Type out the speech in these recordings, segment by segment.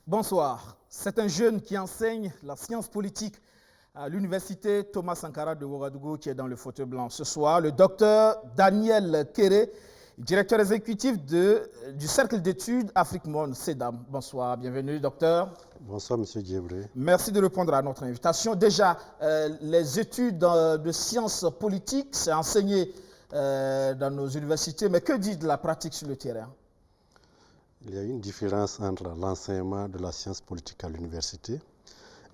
Bonsoir. C'est un jeune qui enseigne la science politique à l'université Thomas Sankara de Ouagadougou qui est dans le fauteuil blanc. Ce soir, le docteur Daniel Kéré, directeur exécutif du Cercle d'études Afrique Monde, CEDAM. Bonsoir, bienvenue docteur. Bonsoir M. Diebré. Merci de répondre à notre invitation. Déjà, les études de sciences politiques, c'est enseigné dans nos universités, mais que dit de la pratique sur le terrain? Il y a une différence entre l'enseignement de la science politique à l'université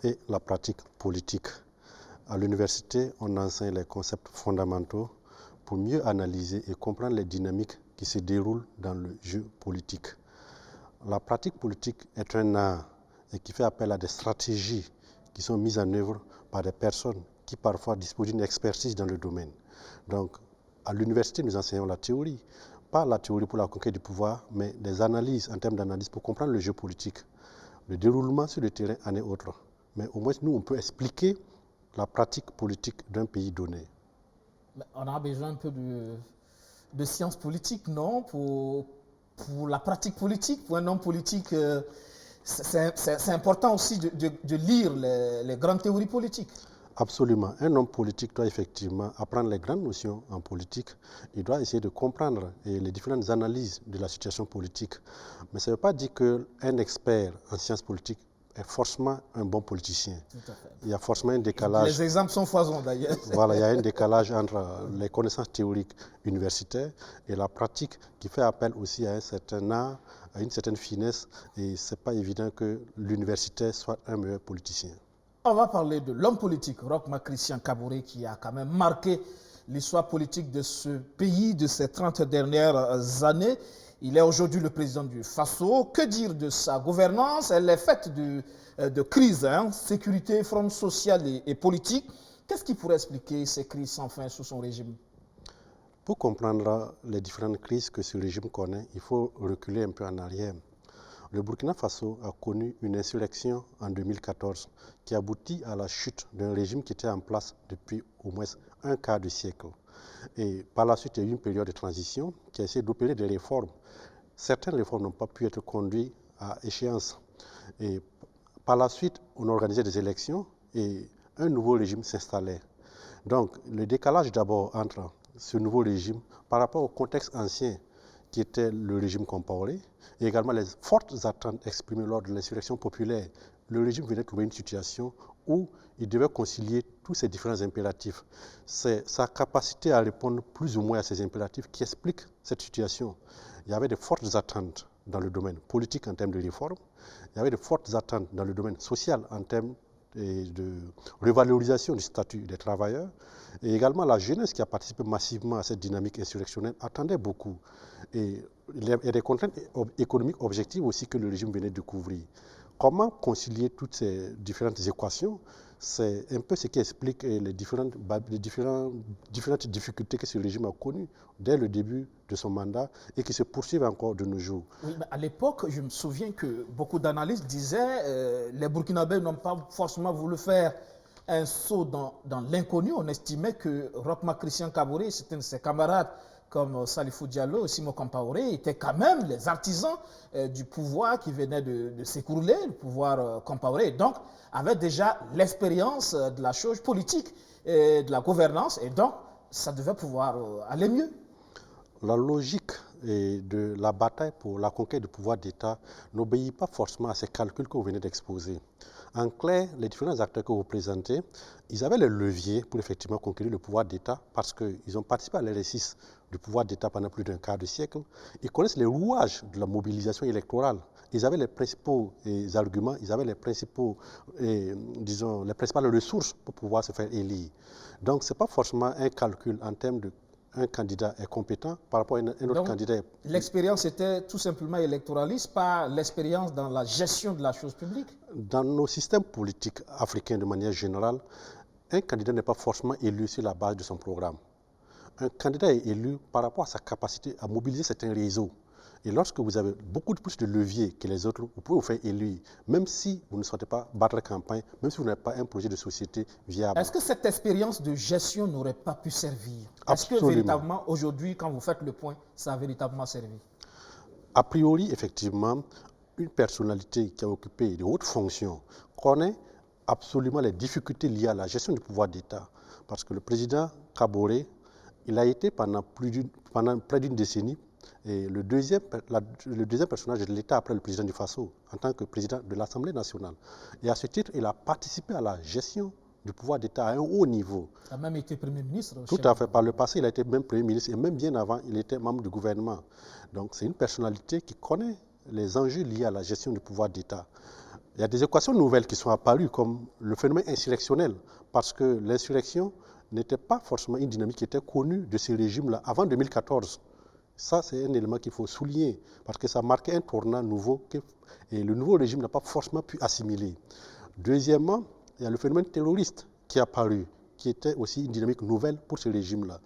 et la pratique politique. À l'université, on enseigne les concepts fondamentaux pour mieux analyser et comprendre les dynamiques qui se déroulent dans le jeu politique. La pratique politique est un art et qui fait appel à des stratégies qui sont mises en œuvre par des personnes qui parfois disposent d'une expertise dans le domaine. Donc, à l'université, nous enseignons la théorie. Pas la théorie pour la conquête du pouvoir, mais des analyses en termes d'analyse pour comprendre le jeu politique. Le déroulement sur le terrain en est autre. Mais au moins, nous, on peut expliquer la pratique politique d'un pays donné. On a besoin un peu de sciences politiques, non, pour la pratique politique, pour un homme politique. C'est important aussi de lire les grandes théories politiques. Absolument. Un homme politique doit effectivement apprendre les grandes notions en politique. Il doit essayer de comprendre les différentes analyses de la situation politique. Mais ça ne veut pas dire qu'un expert en sciences politiques est forcément un bon politicien. Tout à fait. Il y a forcément un décalage. Les exemples sont foisons d'ailleurs. Voilà, il y a un décalage entre les connaissances théoriques universitaires et la pratique qui fait appel aussi à un certain art, à une certaine finesse. Et ce n'est pas évident que l'universitaire soit un meilleur politicien. On va parler de l'homme politique, Roch Marc Christian Kaboré, qui a quand même marqué l'histoire politique de ce pays de ces 30 dernières années. Il est aujourd'hui le président du Faso. Que dire de sa gouvernance? Elle est faite de crises, sécurité, front social et politique. Qu'est-ce qui pourrait expliquer ces crises sans fin sous son régime? Pour comprendre les différentes crises que ce régime connaît, il faut reculer un peu en arrière. Le Burkina Faso a connu une insurrection en 2014 qui aboutit à la chute d'un régime qui était en place depuis au moins un quart de siècle. Et par la suite, il y a eu une période de transition qui a essayé d'opérer des réformes. Certaines réformes n'ont pas pu être conduites à échéance. Et par la suite, on a organisé des élections et un nouveau régime s'installait. Donc, le décalage d'abord entre ce nouveau régime par rapport au contexte ancien qui était le régime Compaoré, et également les fortes attentes exprimées lors de l'insurrection populaire. Le régime venait trouver une situation où il devait concilier tous ces différents impératifs. C'est sa capacité à répondre plus ou moins à ces impératifs qui explique cette situation. Il y avait de fortes attentes dans le domaine politique en termes de réforme, il y avait de fortes attentes dans le domaine social en termes de revalorisation du statut des travailleurs, et également la jeunesse qui a participé massivement à cette dynamique insurrectionnelle attendait beaucoup. Et il y a des contraintes économiques objectives aussi que le régime venait de couvrir. Comment concilier toutes ces différentes équations? C'est un peu ce qui explique les différentes difficultés que ce régime a connues dès le début de son mandat et qui se poursuivent encore de nos jours. Oui, mais à l'époque, je me souviens que beaucoup d'analystes disaient les Burkinabés n'ont pas forcément voulu faire un saut dans l'inconnu. On estimait que Roch Marc Christian Kaboré, c'était un de ses camarades comme Salifou Diallo, Simo Compaoré, étaient quand même les artisans du pouvoir qui venait de s'écrouler, le pouvoir Compaoré. Donc, avait déjà l'expérience de la chose politique et de la gouvernance, et donc, ça devait pouvoir aller mieux. La logique de la bataille pour la conquête du pouvoir d'État n'obéit pas forcément à ces calculs que vous venez d'exposer. En clair, les différents acteurs que vous présentez, ils avaient les leviers pour effectivement conquérir le pouvoir d'État parce qu'ils ont participé à l'exercice du pouvoir d'État pendant plus d'un quart de siècle. Ils connaissent les rouages de la mobilisation électorale. Ils avaient les principaux arguments, ils avaient les principales ressources pour pouvoir se faire élire. Donc, ce n'est pas forcément un calcul en termes de un candidat est compétent par rapport à un autre candidat. L'expérience était tout simplement électoraliste, pas l'expérience dans la gestion de la chose publique? Dans nos systèmes politiques africains de manière générale, un candidat n'est pas forcément élu sur la base de son programme. Un candidat est élu par rapport à sa capacité à mobiliser certains réseaux. Et lorsque vous avez beaucoup plus de leviers que les autres, vous pouvez vous faire élire, même si vous ne souhaitez pas battre campagne, même si vous n'avez pas un projet de société viable. Est-ce que cette expérience de gestion n'aurait pas pu servir? Est-ce que véritablement, aujourd'hui, quand vous faites le point, ça a véritablement servi? A priori, effectivement, une personnalité qui a occupé de hautes fonctions connaît absolument les difficultés liées à la gestion du pouvoir d'État. Parce que le président Kaboré, il a été pendant près d'une décennie et le deuxième personnage de l'État après le président du Faso, en tant que président de l'Assemblée nationale. Et à ce titre, il a participé à la gestion du pouvoir d'État à un haut niveau. Il a même été Premier ministre. Tout à fait. Par le passé, il a été même Premier ministre et même bien avant, il était membre du gouvernement. Donc c'est une personnalité qui connaît les enjeux liés à la gestion du pouvoir d'État. Il y a des équations nouvelles qui sont apparues, comme le phénomène insurrectionnel, parce que l'insurrection n'était pas forcément une dynamique qui était connue de ces régimes-là avant 2014. Ça, c'est un élément qu'il faut souligner, parce que ça marquait un tournant nouveau et le nouveau régime n'a pas forcément pu assimiler. Deuxièmement, il y a le phénomène terroriste qui est apparu, qui était aussi une dynamique nouvelle pour ce régime-là.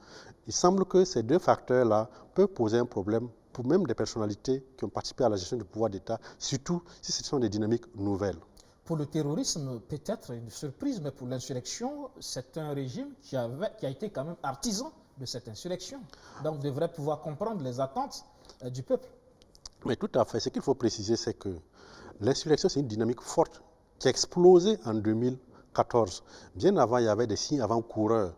Il semble que ces deux facteurs-là peuvent poser un problème pour même des personnalités qui ont participé à la gestion du pouvoir d'État, surtout si ce sont des dynamiques nouvelles. Pour le terrorisme, peut-être une surprise, mais pour l'insurrection, c'est un régime qui a été quand même artisan de cette insurrection. Donc, devrait pouvoir comprendre les attentes du peuple. Mais tout à fait. Ce qu'il faut préciser, c'est que l'insurrection, c'est une dynamique forte qui a explosé en 2014. Bien avant, il y avait des signes avant-coureurs,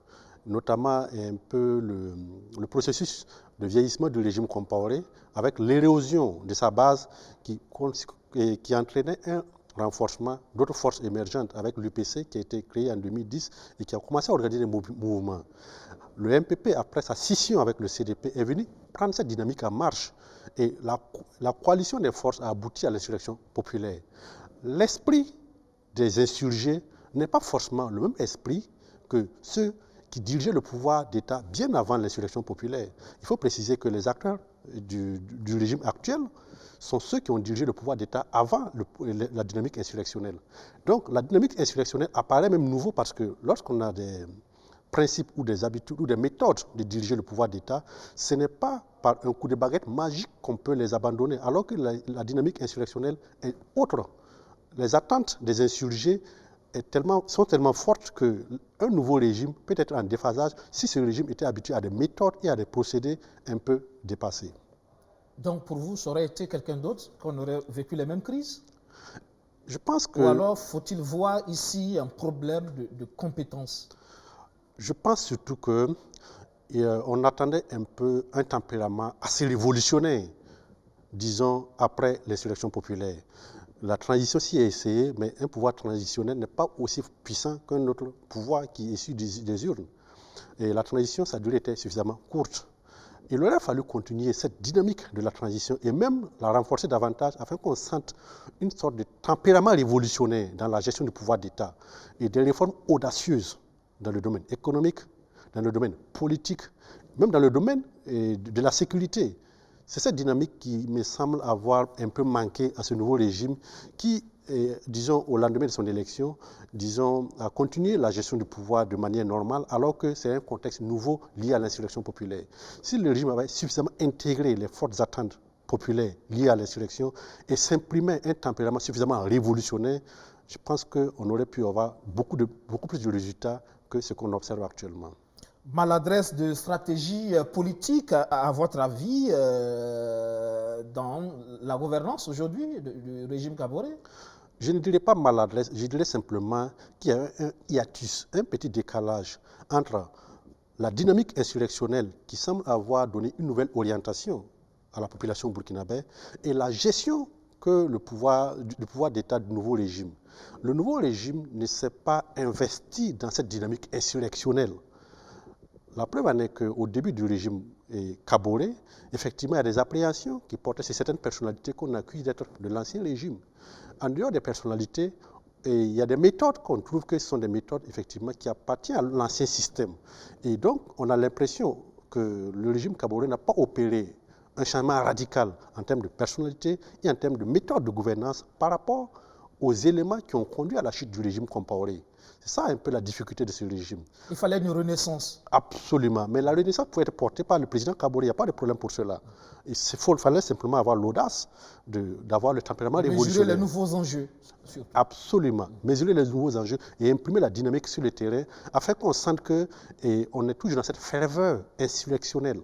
notamment un peu le processus de vieillissement du régime Compaoré, avec l'érosion de sa base qui entraînait un renforcement d'autres forces émergentes avec l'UPC qui a été créé en 2010 et qui a commencé à organiser des mouvements. Le MPP, après sa scission avec le CDP, est venu prendre cette dynamique en marche et la coalition des forces a abouti à l'insurrection populaire. L'esprit des insurgés n'est pas forcément le même esprit que ceux qui dirigeaient le pouvoir d'État bien avant l'insurrection populaire. Il faut préciser que les acteurs du régime actuel sont ceux qui ont dirigé le pouvoir d'État avant la dynamique insurrectionnelle. Donc la dynamique insurrectionnelle apparaît même nouveau parce que lorsqu'on a des principes ou des habitudes ou des méthodes de diriger le pouvoir d'État, ce n'est pas par un coup de baguette magique qu'on peut les abandonner, alors que la dynamique insurrectionnelle est autre. Les attentes des insurgés sont tellement fortes qu'un nouveau régime peut être en déphasage si ce régime était habitué à des méthodes et à des procédés un peu dépassés. Donc pour vous, ça aurait été quelqu'un d'autre qu'on aurait vécu les mêmes crises? Je pense que... Ou alors faut-il voir ici un problème de compétence? Je pense surtout qu'on attendait un peu un tempérament assez révolutionnaire, disons, après l'insurrection populaire. La transition s'y est essayée, mais un pouvoir transitionnel n'est pas aussi puissant qu'un autre pouvoir qui est issu des urnes. Et la transition, sa durée était suffisamment courte. Il aurait fallu continuer cette dynamique de la transition et même la renforcer davantage afin qu'on sente une sorte de tempérament révolutionnaire dans la gestion du pouvoir d'État et des réformes audacieuses dans le domaine économique, dans le domaine politique, même dans le domaine de la sécurité. C'est cette dynamique qui me semble avoir un peu manqué à ce nouveau régime qui, disons, au lendemain de son élection, disons, a continué la gestion du pouvoir de manière normale, alors que c'est un contexte nouveau lié à l'insurrection populaire. Si le régime avait suffisamment intégré les fortes attentes populaires liées à l'insurrection et s'imprimait un tempérament suffisamment révolutionnaire, je pense qu'on aurait pu avoir beaucoup plus de résultats que ce qu'on observe actuellement. Maladresse de stratégie politique, à votre avis, dans la gouvernance aujourd'hui du régime Kaboré? Je ne dirais pas maladresse, je dirais simplement qu'il y a un hiatus, un petit décalage entre la dynamique insurrectionnelle qui semble avoir donné une nouvelle orientation à la population burkinabé et la gestion que le pouvoir d'État du nouveau régime. Le nouveau régime ne s'est pas investi dans cette dynamique insurrectionnelle. La preuve en est qu'au début du régime Kaboré, effectivement, il y a des appréhensions qui portaient sur certaines personnalités qu'on accuse d'être de l'ancien régime. En dehors des personnalités, il y a des méthodes qu'on trouve que ce sont des méthodes effectivement qui appartiennent à l'ancien système. Et donc, on a l'impression que le régime Kaboré n'a pas opéré un changement radical en termes de personnalité et en termes de méthode de gouvernance par rapport aux éléments qui ont conduit à la chute du régime Compaoré. C'est ça un peu la difficulté de ce régime. Il fallait une renaissance. Absolument. Mais la renaissance pouvait être portée par le président Kaboré. Il n'y a pas de problème pour cela. Il fallait simplement avoir l'audace d'avoir le tempérament révolutionnaire. Mesurer les nouveaux enjeux. Surtout. Absolument. Mesurer les nouveaux enjeux et imprimer la dynamique sur le terrain afin qu'on sente qu'on est toujours dans cette ferveur insurrectionnelle.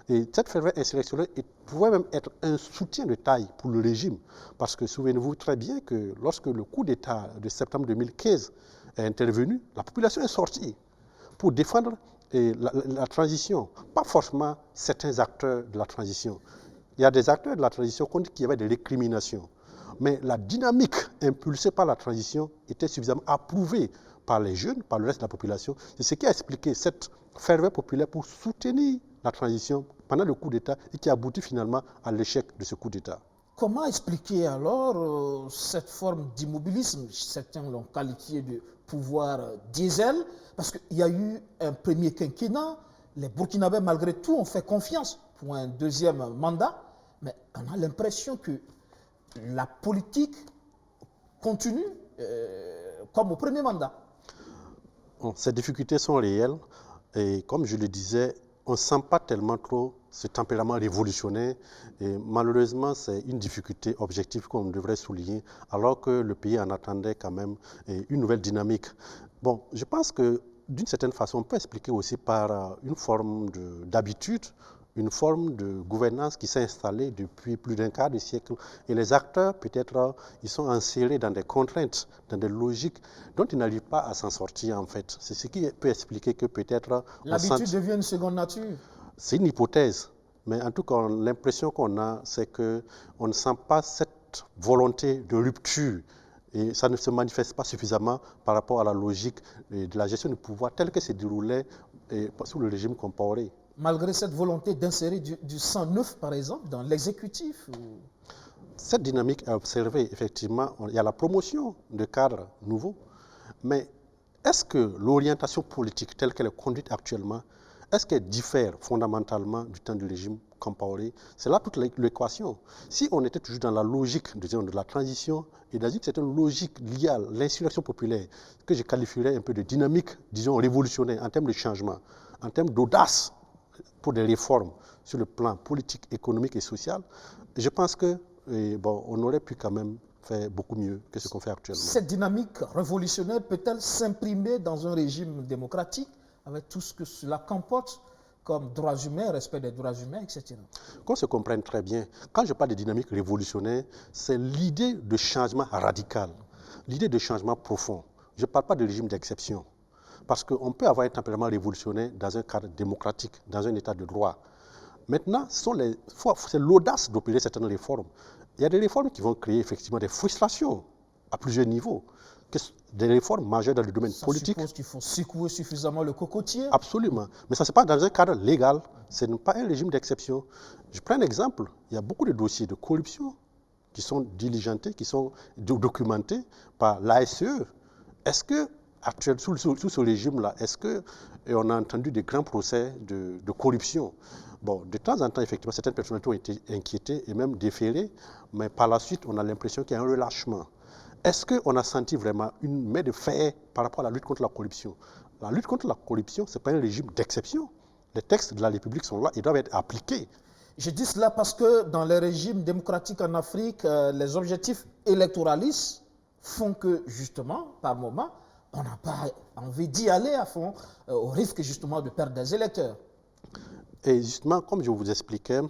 Et cette ferveur insurrectionnelle pouvait même être un soutien de taille pour le régime. Parce que souvenez-vous très bien que lorsque le coup d'État de septembre 2015 est intervenu, la population est sortie pour défendre la transition. Pas forcément certains acteurs de la transition. Il y a des acteurs de la transition qui ont dit qu'il y avait des récriminations. Mais la dynamique impulsée par la transition était suffisamment approuvée par les jeunes, par le reste de la population. C'est ce qui a expliqué cette ferveur populaire pour soutenir la transition pendant le coup d'État et qui aboutit finalement à l'échec de ce coup d'État. Comment expliquer alors cette forme d'immobilisme? Certains l'ont qualifié de pouvoir diesel, parce qu'il y a eu un premier quinquennat, les Burkinabés malgré tout ont fait confiance pour un deuxième mandat, mais on a l'impression que la politique continue comme au premier mandat. Bon, ces difficultés sont réelles et comme je le disais, on ne sent pas tellement trop ce tempérament révolutionnaire et malheureusement c'est une difficulté objective qu'on devrait souligner alors que le pays en attendait quand même une nouvelle dynamique. Bon, je pense que d'une certaine façon on peut expliquer aussi par une forme d'habitude, une forme de gouvernance qui s'est installée depuis plus d'un quart de siècle. Et les acteurs, peut-être, ils sont enserrés dans des contraintes, dans des logiques dont ils n'arrivent pas à s'en sortir, en fait. C'est ce qui peut expliquer que peut-être... L'habitude devient une seconde nature. C'est une hypothèse. Mais en tout cas, l'impression qu'on a, c'est qu'on ne sent pas cette volonté de rupture. Et ça ne se manifeste pas suffisamment par rapport à la logique de la gestion du pouvoir telle que se déroulait sous le régime Compaoré. Malgré cette volonté d'insérer du sang neuf, par exemple, dans l'exécutif? Cette dynamique est observée, effectivement. Il y a la promotion de cadres nouveaux. Mais est-ce que l'orientation politique telle qu'elle est conduite actuellement, est-ce qu'elle diffère fondamentalement du temps du régime Compaoré? C'est là toute l'équation. Si on était toujours dans la logique, disons, de la transition et dans une certaine logique liée à l'insurrection populaire, que je qualifierais un peu de dynamique, disons, révolutionnaire en termes de changement, en termes d'audace, pour des réformes sur le plan politique, économique et social, je pense que on aurait pu quand même faire beaucoup mieux que ce qu'on fait actuellement. Cette dynamique révolutionnaire peut-elle s'imprimer dans un régime démocratique avec tout ce que cela comporte comme droits humains, respect des droits humains, etc. Qu'on se comprenne très bien, quand je parle de dynamique révolutionnaire, c'est l'idée de changement radical, l'idée de changement profond. Je ne parle pas de régime d'exception. Parce qu'on peut avoir un tempérament révolutionnaire dans un cadre démocratique, dans un état de droit. Maintenant, c'est l'audace d'opérer certaines réformes. Il y a des réformes qui vont créer effectivement des frustrations à plusieurs niveaux. Des réformes majeures dans le domaine politique. Ça suppose qu'il faut secouer suffisamment le cocotier. Absolument. Mais ça, ce n'est pas dans un cadre légal. Ce n'est pas un régime d'exception. Je prends un exemple. Il y a beaucoup de dossiers de corruption qui sont diligentés, qui sont documentés par l'ASE. Est-ce que actuellement, sous ce régime-là, est-ce qu'on a entendu des grands procès de corruption? Bon, de temps en temps, effectivement, certaines personnalités ont été inquiétées et même déférées, mais par la suite, on a l'impression qu'il y a un relâchement. Est-ce qu'on a senti vraiment une main de fer par rapport à la lutte contre la corruption? La lutte contre la corruption, ce n'est pas un régime d'exception. Les textes de la République sont là, ils doivent être appliqués. Je dis cela parce que dans les régimes démocratiques en Afrique, les objectifs électoralistes font que, justement, par moment, on n'a pas envie d'y aller à fond, au risque justement de perdre des électeurs. Et justement, comme je vous expliquais,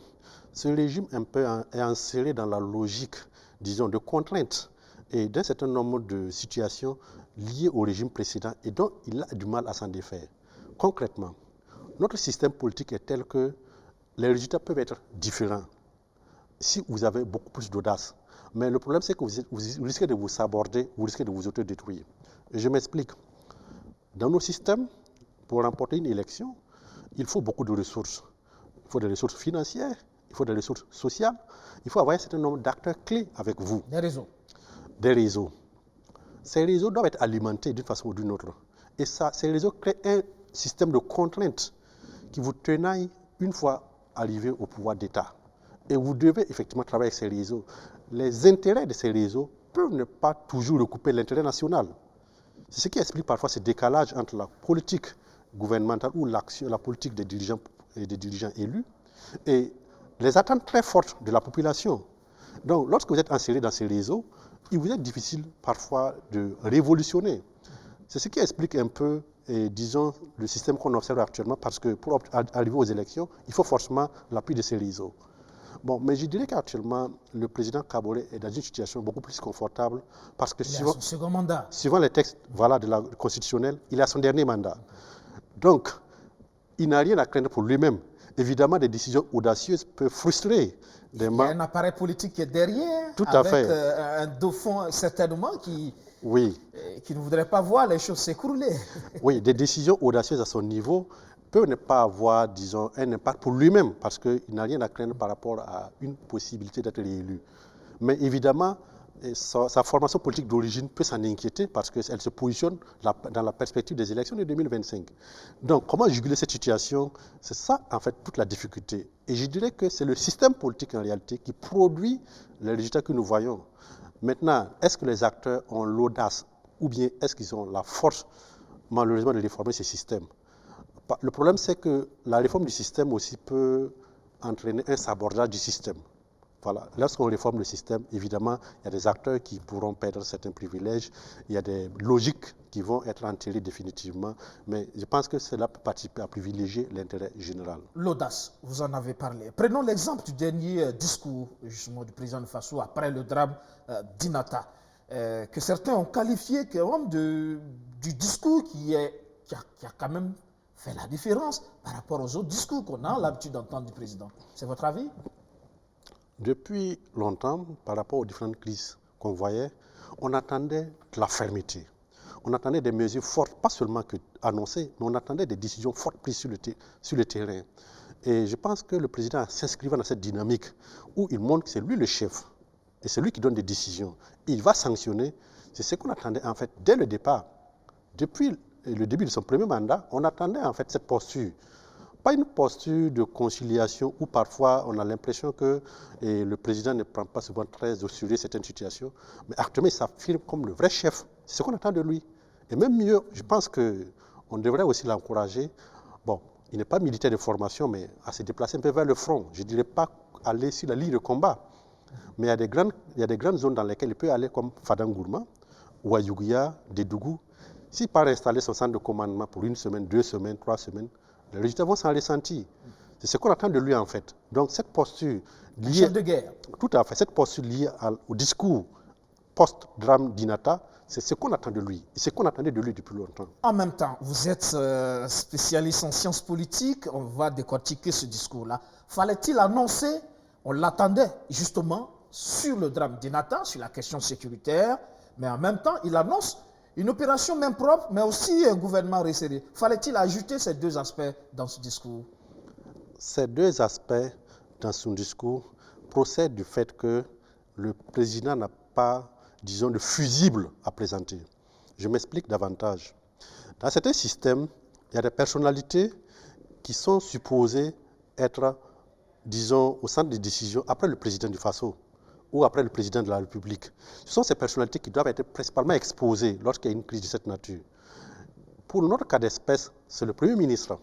ce régime un peu est inséré dans la logique, disons, de contraintes et d'un certain nombre de situations liées au régime précédent et dont il a du mal à s'en défaire. Concrètement, notre système politique est tel que les résultats peuvent être différents si vous avez beaucoup plus d'audace. Mais le problème, c'est que vous risquez de vous saborder, vous risquez de vous autodétruire. Et je m'explique. Dans nos systèmes, pour remporter une élection, il faut beaucoup de ressources. Il faut des ressources financières, il faut des ressources sociales, il faut avoir un certain nombre d'acteurs clés avec vous. Des réseaux. Des réseaux. Ces réseaux doivent être alimentés d'une façon ou d'une autre. Et ça, ces réseaux créent un système de contraintes qui vous tenaille une fois arrivé au pouvoir d'État. Et vous devez effectivement travailler avec ces réseaux. Les intérêts de ces réseaux peuvent ne pas toujours recouper l'intérêt national. C'est ce qui explique parfois ce décalage entre la politique gouvernementale ou la politique des dirigeants élus et les attentes très fortes de la population. Donc, lorsque vous êtes inséré dans ces réseaux, il vous est difficile parfois de révolutionner. C'est ce qui explique un peu disons, le système qu'on observe actuellement, parce que pour arriver aux élections, il faut forcément l'appui de ces réseaux. Bon, mais je dirais qu'actuellement, le président Kaboré est dans une situation beaucoup plus confortable parce que Il est à son second mandat. suivant les textes de la constitutionnelle, il a son dernier mandat. Donc, il n'a rien à craindre pour lui-même. Évidemment, des décisions audacieuses peuvent frustrer des Il y a un appareil politique qui est derrière, Tout à avec fait. Un dauphin certainement qui ne voudrait pas voir les choses s'écrouler. Oui, des décisions audacieuses à son niveau peuvent ne pas avoir, disons, un impact pour lui-même parce qu'il n'a rien à craindre par rapport à une possibilité d'être réélu. Mais évidemment, sa formation politique d'origine peut s'en inquiéter parce qu'elle se positionne dans la perspective des élections de 2025. Donc, comment juguler cette situation? C'est ça, en fait, toute la difficulté. Et je dirais que c'est le système politique, en réalité, qui produit les résultats que nous voyons. Maintenant, est-ce que les acteurs ont l'audace ou bien est-ce qu'ils ont la force, malheureusement, de réformer ces systèmes? Le problème, c'est que la réforme du système aussi peut entraîner un sabordage du système. Voilà. Lorsqu'on réforme le système, évidemment, il y a des acteurs qui pourront perdre certains privilèges, il y a des logiques qui vont être enterrées définitivement, mais je pense que cela peut participer à privilégier l'intérêt général. L'audace, vous en avez parlé. Prenons l'exemple du dernier discours justement du président de Faso après le drame d'Inata, que certains ont qualifié comme du discours qui a quand même fait la différence par rapport aux autres discours qu'on a l'habitude d'entendre du président. C'est votre avis? Depuis longtemps, par rapport aux différentes crises qu'on voyait, on attendait de la fermeté. On attendait des mesures fortes, pas seulement annoncées, mais on attendait des décisions fortes prises sur le terrain. Et je pense que le président, s'inscrivant dans cette dynamique où il montre que c'est lui le chef et c'est lui qui donne des décisions, et il va sanctionner, c'est ce qu'on attendait en fait dès le départ. Depuis le début de son premier mandat, on attendait en fait cette posture. Pas une posture de conciliation où parfois on a l'impression que le président ne prend pas souvent très au sérieux certaines situations, mais actuellement il s'affirme comme le vrai chef. C'est ce qu'on attend de lui. Et même mieux, je pense qu'on devrait aussi l'encourager. Bon, il n'est pas militaire de formation, mais à se déplacer un peu vers le front. Je ne dirais pas aller sur la ligne de combat, mais il y a des grandes zones dans lesquelles il peut aller comme Fadangourma, Ouayouguia, Dédougou. S'il part installer son centre de commandement pour 1 semaine, 2 semaines, 3 semaines, les résultats vont s'en ressentir. C'est ce qu'on attend de lui en fait. Donc cette posture liée, chef de guerre. Tout à fait, cette posture liée au discours post-drame d'Inata, c'est ce qu'on attend de lui. Et ce qu'on attendait de lui depuis longtemps. En même temps, vous êtes spécialiste en sciences politiques, on va décortiquer ce discours-là. Fallait-il annoncer, on l'attendait justement sur le drame d'Inata, sur la question sécuritaire, mais en même temps, il annonce une opération main propre, mais aussi un gouvernement resserré. Fallait-il ajouter ces deux aspects dans ce discours? Ces deux aspects dans son discours procèdent du fait que le président n'a pas, disons, de fusible à présenter. Je m'explique davantage. Dans certains systèmes, il y a des personnalités qui sont supposées être, disons, au centre des décisions après le président du Faso ou après le président de la République. Ce sont ces personnalités qui doivent être principalement exposées lorsqu'il y a une crise de cette nature. Pour notre cas d'espèce, c'est le Premier ministre.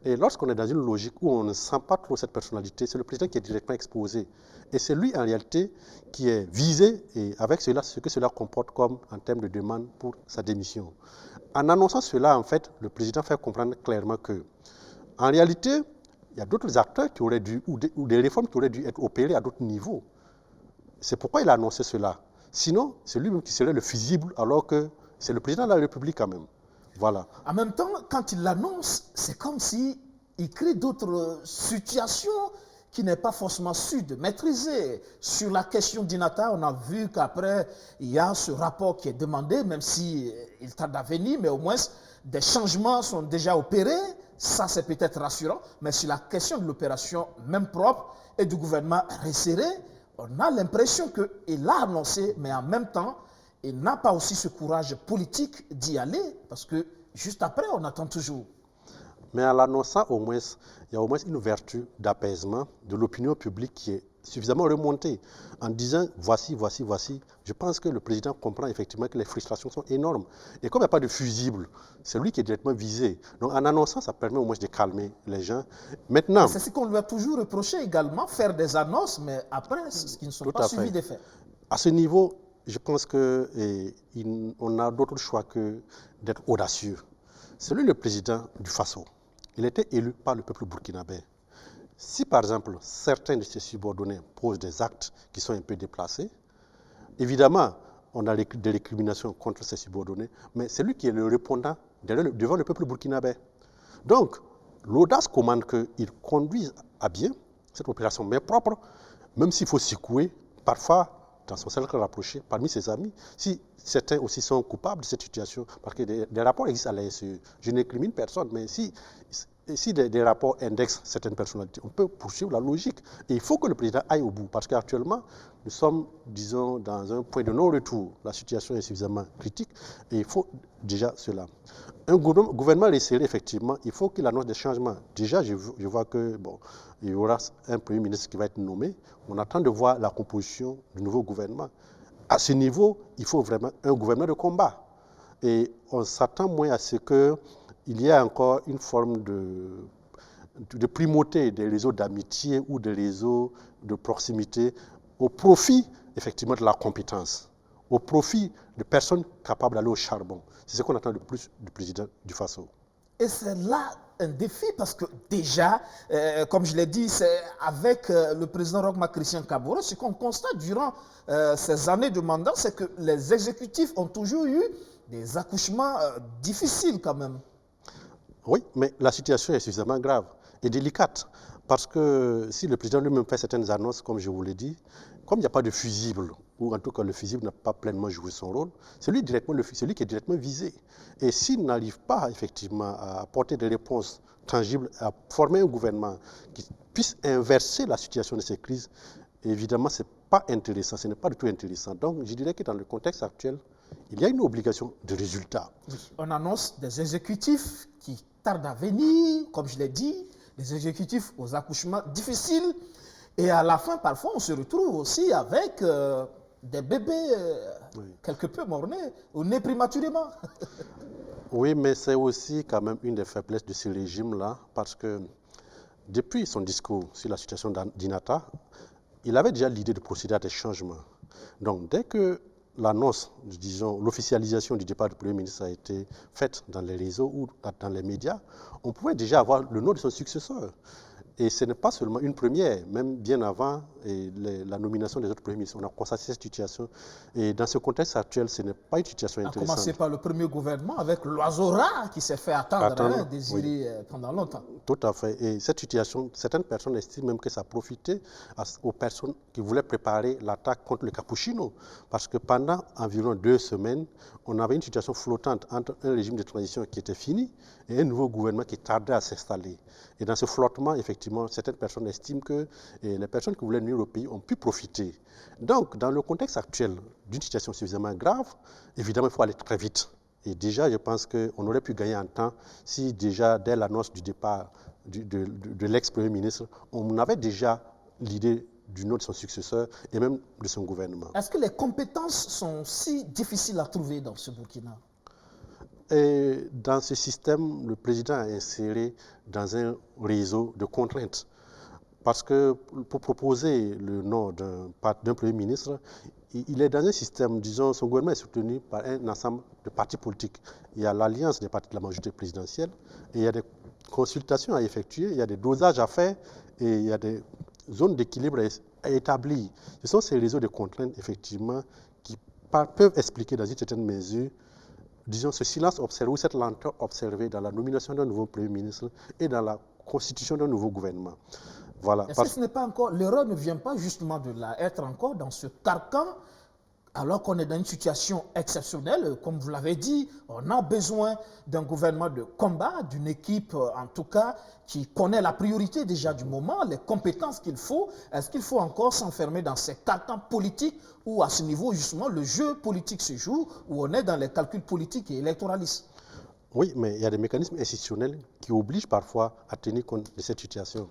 Et lorsqu'on est dans une logique où on ne sent pas trop cette personnalité, c'est le président qui est directement exposé. Et c'est lui, en réalité, qui est visé, et avec cela, ce que cela comporte comme en termes de demande pour sa démission. En annonçant cela, en fait, le président fait comprendre clairement que, en réalité, il y a d'autres acteurs qui auraient dû, ou des réformes qui auraient dû être opérées à d'autres niveaux. C'est pourquoi il a annoncé cela. Sinon, c'est lui-même qui serait le fusible, alors que c'est le président de la République quand même. Voilà. En même temps, quand il l'annonce, c'est comme s'il crée d'autres situations qu'il n'est pas forcément sûr de maîtriser. Sur la question d'Inata, on a vu qu'après, il y a ce rapport qui est demandé, même s'il tarde à venir, mais au moins des changements sont déjà opérés. Ça, c'est peut-être rassurant. Mais sur la question de l'opération même propre et du gouvernement resserré, on a l'impression qu'il l'a annoncé, mais en même temps, il n'a pas aussi ce courage politique d'y aller, parce que juste après, on attend toujours. Mais en l'annonçant, il y a au moins une vertu d'apaisement de l'opinion publique qui est suffisamment remontée. En disant voici, voici, voici, je pense que le président comprend effectivement que les frustrations sont énormes. Et comme il n'y a pas de fusible, c'est lui qui est directement visé. Donc en annonçant, ça permet au moins de calmer les gens. Maintenant, c'est ce qu'on lui a toujours reproché également, faire des annonces, mais après, qui ne sont pas suivis des faits. À ce niveau, je pense qu'on a d'autres choix que d'être audacieux. Celui le président du Faso, il était élu par le peuple burkinabé. Si par exemple certains de ses subordonnés posent des actes qui sont un peu déplacés, évidemment, on a des récriminations contre ses subordonnés, mais c'est lui qui est le répondant devant le peuple burkinabé. Donc, l'audace commande qu'il conduise à bien cette opération main propre, même s'il faut secouer, parfois, dans son cercle rapproché, parmi ses amis, si certains aussi sont coupables de cette situation, parce que des rapports existent à la SE. Je n'incrimine personne, mais si des rapports indexent certaines personnalités, on peut poursuivre la logique. Et il faut que le président aille au bout, parce qu'actuellement, nous sommes, disons, dans un point de non-retour. La situation est suffisamment critique et il faut déjà cela. Un gouvernement resserré, effectivement, il faut qu'il annonce des changements. Déjà, je vois que il y aura un Premier ministre qui va être nommé. On attend de voir la composition du nouveau gouvernement. À ce niveau, il faut vraiment un gouvernement de combat. Et on s'attend moins à ce qu'il y ait encore une forme de primauté des réseaux d'amitié ou des réseaux de proximité au profit, effectivement, de la compétence, au profit de personnes capables d'aller au charbon. C'est ce qu'on attend le plus du président du Faso. Et c'est là un défi parce que déjà, comme je l'ai dit, c'est avec le président Roch Marc Christian Kaboré, ce qu'on constate durant ces années de mandat, c'est que les exécutifs ont toujours eu des accouchements difficiles quand même. Oui, mais la situation est suffisamment grave et délicate parce que si le président lui-même fait certaines annonces, comme je vous l'ai dit, comme il n'y a pas de fusible, ou en tout cas le fusible n'a pas pleinement joué son rôle, c'est lui qui est directement visé. Et s'il n'arrive pas effectivement à apporter des réponses tangibles, à former un gouvernement qui puisse inverser la situation de ces crises, évidemment, ce n'est pas intéressant, ce n'est pas du tout intéressant. Donc je dirais que dans le contexte actuel, il y a une obligation de résultat. On annonce des exécutifs qui tardent à venir, comme je l'ai dit, des exécutifs aux accouchements difficiles. Et à la fin, parfois, on se retrouve aussi avec des bébés quelque peu morts-nés ou nés prématurément. Oui, mais c'est aussi quand même une des faiblesses de ce régime-là, parce que depuis son discours sur la situation d'Inata, il avait déjà l'idée de procéder à des changements. Donc, dès que l'annonce, disons, l'officialisation du départ du Premier ministre a été faite dans les réseaux ou dans les médias, on pouvait déjà avoir le nom de son successeur. Et ce n'est pas seulement une première, même bien avant la nomination des autres premiers ministres. On a constaté cette situation. Et dans ce contexte actuel, ce n'est pas une situation intéressante. A commencé par le premier gouvernement avec l'oiseau rare qui s'est fait attendre, désiré pendant longtemps. Tout à fait. Et cette situation, certaines personnes estiment même que ça a profité aux personnes qui voulaient préparer l'attaque contre le Cappuccino. Parce que pendant environ 2 semaines, on avait une situation flottante entre un régime de transition qui était fini et un nouveau gouvernement qui tardait à s'installer. Et dans ce flottement, effectivement, certaines personnes estiment que les personnes qui voulaient nuire au pays ont pu profiter. Donc, dans le contexte actuel d'une situation suffisamment grave, évidemment, il faut aller très vite. Et déjà, je pense qu'on aurait pu gagner en temps si déjà, dès l'annonce du départ de l'ex-premier ministre, on avait déjà l'idée du nom de son successeur et même de son gouvernement. Est-ce que les compétences sont si difficiles à trouver dans ce Burkina ? Et dans ce système, le président a inséré dans un réseau de contraintes. Parce que pour proposer le nom d'un Premier ministre, il est dans un système, disons, son gouvernement est soutenu par un ensemble de partis politiques. Il y a l'alliance des partis de la majorité présidentielle, et il y a des consultations à effectuer, il y a des dosages à faire, et il y a des zones d'équilibre à établir. Ce sont ces réseaux de contraintes, effectivement, qui peuvent expliquer dans une certaine mesure, disons, ce silence observé ou cette lenteur observée dans la nomination d'un nouveau Premier ministre et dans la constitution d'un nouveau gouvernement. Voilà. Est-ce que ce n'est pas encore, l'erreur ne vient pas justement de là, être encore dans ce carcan, alors qu'on est dans une situation exceptionnelle, comme vous l'avez dit, on a besoin d'un gouvernement de combat, d'une équipe en tout cas, qui connaît la priorité déjà du moment, les compétences qu'il faut. Est-ce qu'il faut encore s'enfermer dans ces carcans politiques où à ce niveau, justement, le jeu politique se joue, où on est dans les calculs politiques et électoralistes? Oui, mais il y a des mécanismes institutionnels qui obligent parfois à tenir compte de cette situation.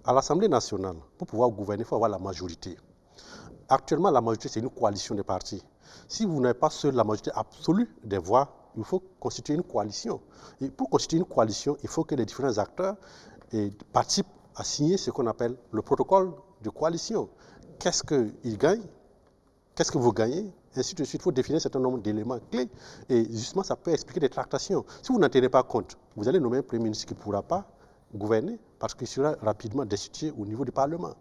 À l'Assemblée nationale, pour pouvoir gouverner, il faut avoir la majorité. Actuellement, la majorité, c'est une coalition de partis. Si vous n'avez pas seul la majorité absolue des voix, il faut constituer une coalition. Et pour constituer une coalition, il faut que les différents acteurs participent à signer ce qu'on appelle le protocole de coalition. Qu'est-ce qu'ils gagnent? Qu'est-ce que vous gagnez? ainsi de suite. Il faut définir un certain nombre d'éléments clés. Et justement, ça peut expliquer des tractations. Si vous n'en tenez pas compte, vous allez nommer un Premier ministre qui ne pourra pas gouverner parce qu'il sera rapidement destitué au niveau du Parlement,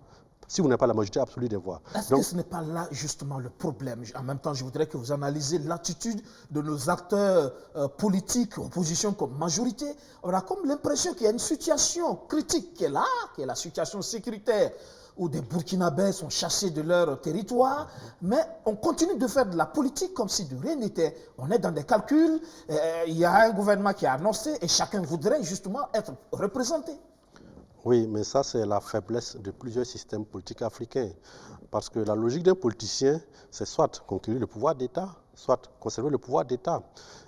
si vous n'avez pas la majorité absolue des voix. Est-ce que ce n'est pas là justement le problème? En même temps, je voudrais que vous analysiez l'attitude de nos acteurs politiques, opposition comme majorité. On a comme l'impression qu'il y a une situation critique qui est là, qui est la situation sécuritaire, où des Burkinabés sont chassés de leur territoire, mais on continue de faire de la politique comme si de rien n'était. On est dans des calculs, il y a un gouvernement qui a annoncé et chacun voudrait justement être représenté. Oui, mais ça, c'est la faiblesse de plusieurs systèmes politiques africains. Parce que la logique d'un politicien, c'est soit conquérir le pouvoir d'État, soit conserver le pouvoir d'État.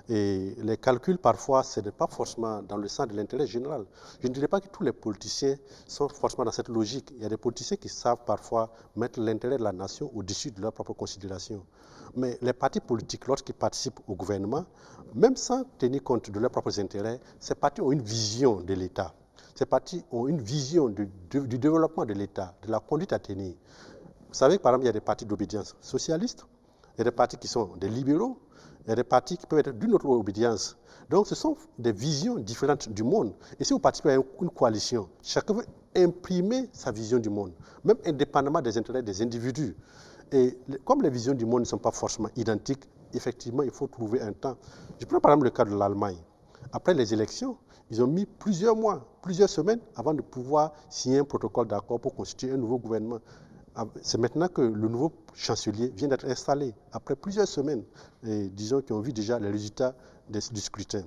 Et les calculs, parfois, ce n'est pas forcément dans le sens de l'intérêt général. Je ne dirais pas que tous les politiciens sont forcément dans cette logique. Il y a des politiciens qui savent parfois mettre l'intérêt de la nation au-dessus de leurs propres considérations. Mais les partis politiques, lorsqu'ils participent au gouvernement, même sans tenir compte de leurs propres intérêts, ces partis ont une vision de l'État. Ces partis ont une vision du développement de l'État, de la conduite à tenir. Vous savez, par exemple, il y a des partis d'obédience socialiste, il y a des partis qui sont des libéraux, il y a des partis qui peuvent être d'une autre obédience. Donc, ce sont des visions différentes du monde. Et si vous participez à une coalition, chacun veut imprimer sa vision du monde, même indépendamment des intérêts des individus. Et comme les visions du monde ne sont pas forcément identiques, effectivement, il faut trouver un temps. Je prends par exemple le cas de l'Allemagne. Après les élections, ils ont mis plusieurs mois, plusieurs semaines avant de pouvoir signer un protocole d'accord pour constituer un nouveau gouvernement. C'est maintenant que le nouveau chancelier vient d'être installé, après plusieurs semaines, et disons qu'ils ont vu déjà les résultats du scrutin.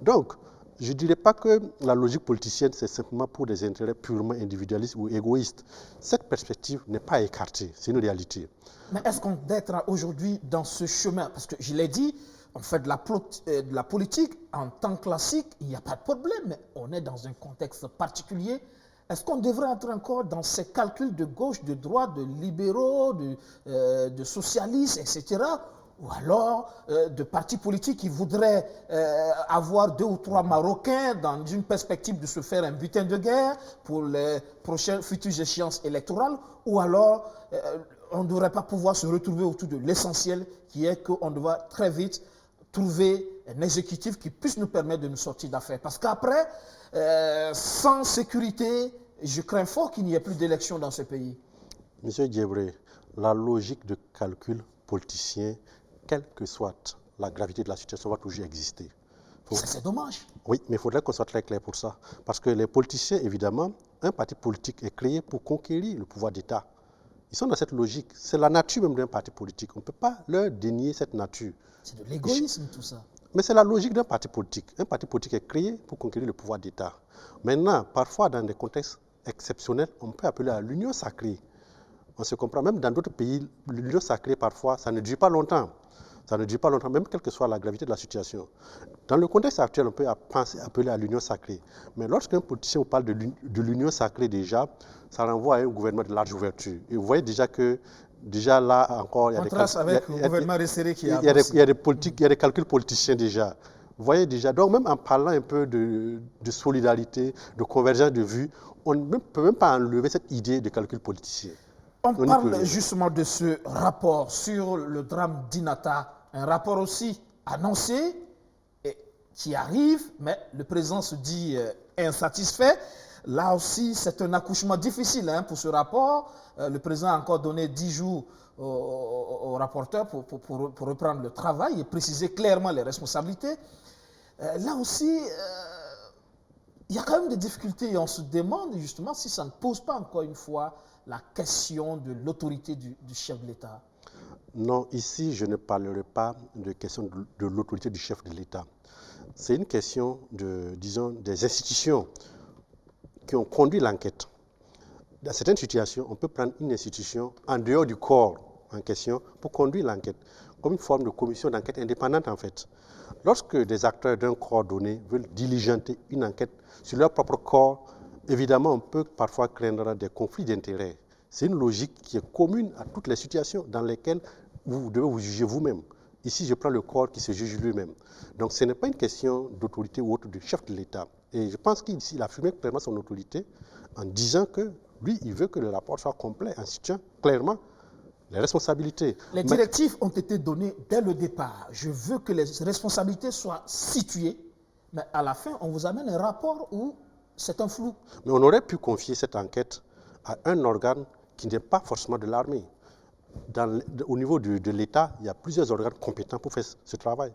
Donc, je ne dirais pas que la logique politicienne, c'est simplement pour des intérêts purement individualistes ou égoïstes. Cette perspective n'est pas écartée, c'est une réalité. Mais est-ce qu'on doit être aujourd'hui dans ce chemin? Parce que je l'ai dit, on fait de la politique en temps classique, il n'y a pas de problème, mais on est dans un contexte particulier. Est-ce qu'on devrait entrer encore dans ces calculs de gauche, de droite, de libéraux, de socialistes, etc. Ou alors de partis politiques qui voudraient avoir 2 ou 3 Marocains dans une perspective de se faire un butin de guerre pour les prochaines futures échéances électorales, ou alors on ne devrait pas pouvoir se retrouver autour de l'essentiel qui est qu'on doit très vite trouver un exécutif qui puisse nous permettre de nous sortir d'affaires. Parce qu'après, sans sécurité, je crains fort qu'il n'y ait plus d'élections dans ce pays. Monsieur Diebré, la logique de calcul politicien, quelle que soit la gravité de la situation, va toujours exister. C'est dommage. Oui, mais il faudrait qu'on soit très clair pour ça. Parce que les politiciens, évidemment, un parti politique est créé pour conquérir le pouvoir d'État. Ils sont dans cette logique. C'est la nature même d'un parti politique. On ne peut pas leur dénier cette nature. C'est de l'égoïsme, tout ça. Mais c'est la logique d'un parti politique. Un parti politique est créé pour conquérir le pouvoir d'État. Maintenant, parfois, dans des contextes exceptionnels, on peut appeler à l'union sacrée. On se comprend, même dans d'autres pays, l'union sacrée, parfois, ça ne dure pas longtemps. Ça ne dure pas longtemps, même quelle que soit la gravité de la situation. Dans le contexte actuel, on peut appeler à l'union sacrée. Mais lorsqu'un politicien vous parle de l'union sacrée déjà, ça renvoie à un gouvernement de large ouverture. Et vous voyez déjà que, déjà là encore, il y a des calculs politiciens déjà. Vous voyez déjà, donc même en parlant un peu de solidarité, de convergence de vues, on ne peut même pas enlever cette idée de calcul politicien. On parle justement de ce rapport sur le drame d'Inata, un rapport aussi annoncé et qui arrive, mais le président se dit insatisfait. Là aussi, c'est un accouchement difficile pour ce rapport. Le président a encore donné 10 jours au rapporteur pour reprendre le travail et préciser clairement les responsabilités. Là aussi, il y a quand même des difficultés et on se demande justement si ça ne pose pas encore une fois la question de l'autorité du chef de l'État. Non, ici, je ne parlerai pas de question de l'autorité du chef de l'État. C'est une question disons, des institutions qui ont conduit l'enquête. Dans certaines situations, on peut prendre une institution en dehors du corps en question pour conduire l'enquête, comme une forme de commission d'enquête indépendante en fait. Lorsque des acteurs d'un corps donné veulent diligenter une enquête sur leur propre corps, évidemment, on peut parfois craindre des conflits d'intérêts. C'est une logique qui est commune à toutes les situations dans lesquelles vous devez vous juger vous-même. Ici, je prends le corps qui se juge lui-même. Donc, ce n'est pas une question d'autorité ou autre du chef de l'État. Et je pense qu'il a affirmé clairement son autorité en disant que lui, il veut que le rapport soit complet, en situant clairement les responsabilités. Les directives ont été données dès le départ. Je veux que les responsabilités soient situées, mais à la fin, on vous amène un rapport où c'est un flou. Mais on aurait pu confier cette enquête à un organe qui n'est pas forcément de l'armée. Au niveau de l'État, il y a plusieurs organes compétents pour faire ce travail.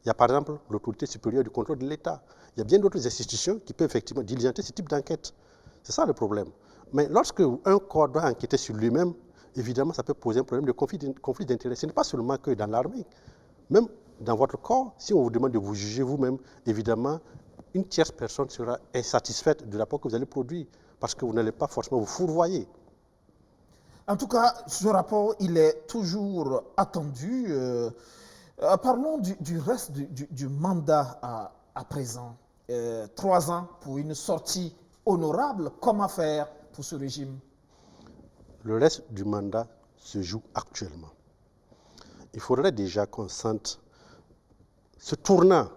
Il y a par exemple l'autorité supérieure du contrôle de l'État. Il y a bien d'autres institutions qui peuvent effectivement diligenter ce type d'enquête. C'est ça le problème. Mais lorsque un corps doit enquêter sur lui-même, évidemment, ça peut poser un problème de conflit d'intérêts. Ce n'est pas seulement que dans l'armée. Même dans votre corps, si on vous demande de vous juger vous-même, évidemment, une tierce personne sera insatisfaite du rapport que vous allez produire parce que vous n'allez pas forcément vous fourvoyer. En tout cas, ce rapport, il est toujours attendu. Parlons du reste du mandat à présent. 3 ans pour une sortie honorable. Comment faire pour ce régime? Le reste du mandat se joue actuellement. Il faudrait déjà qu'on sente ce tournant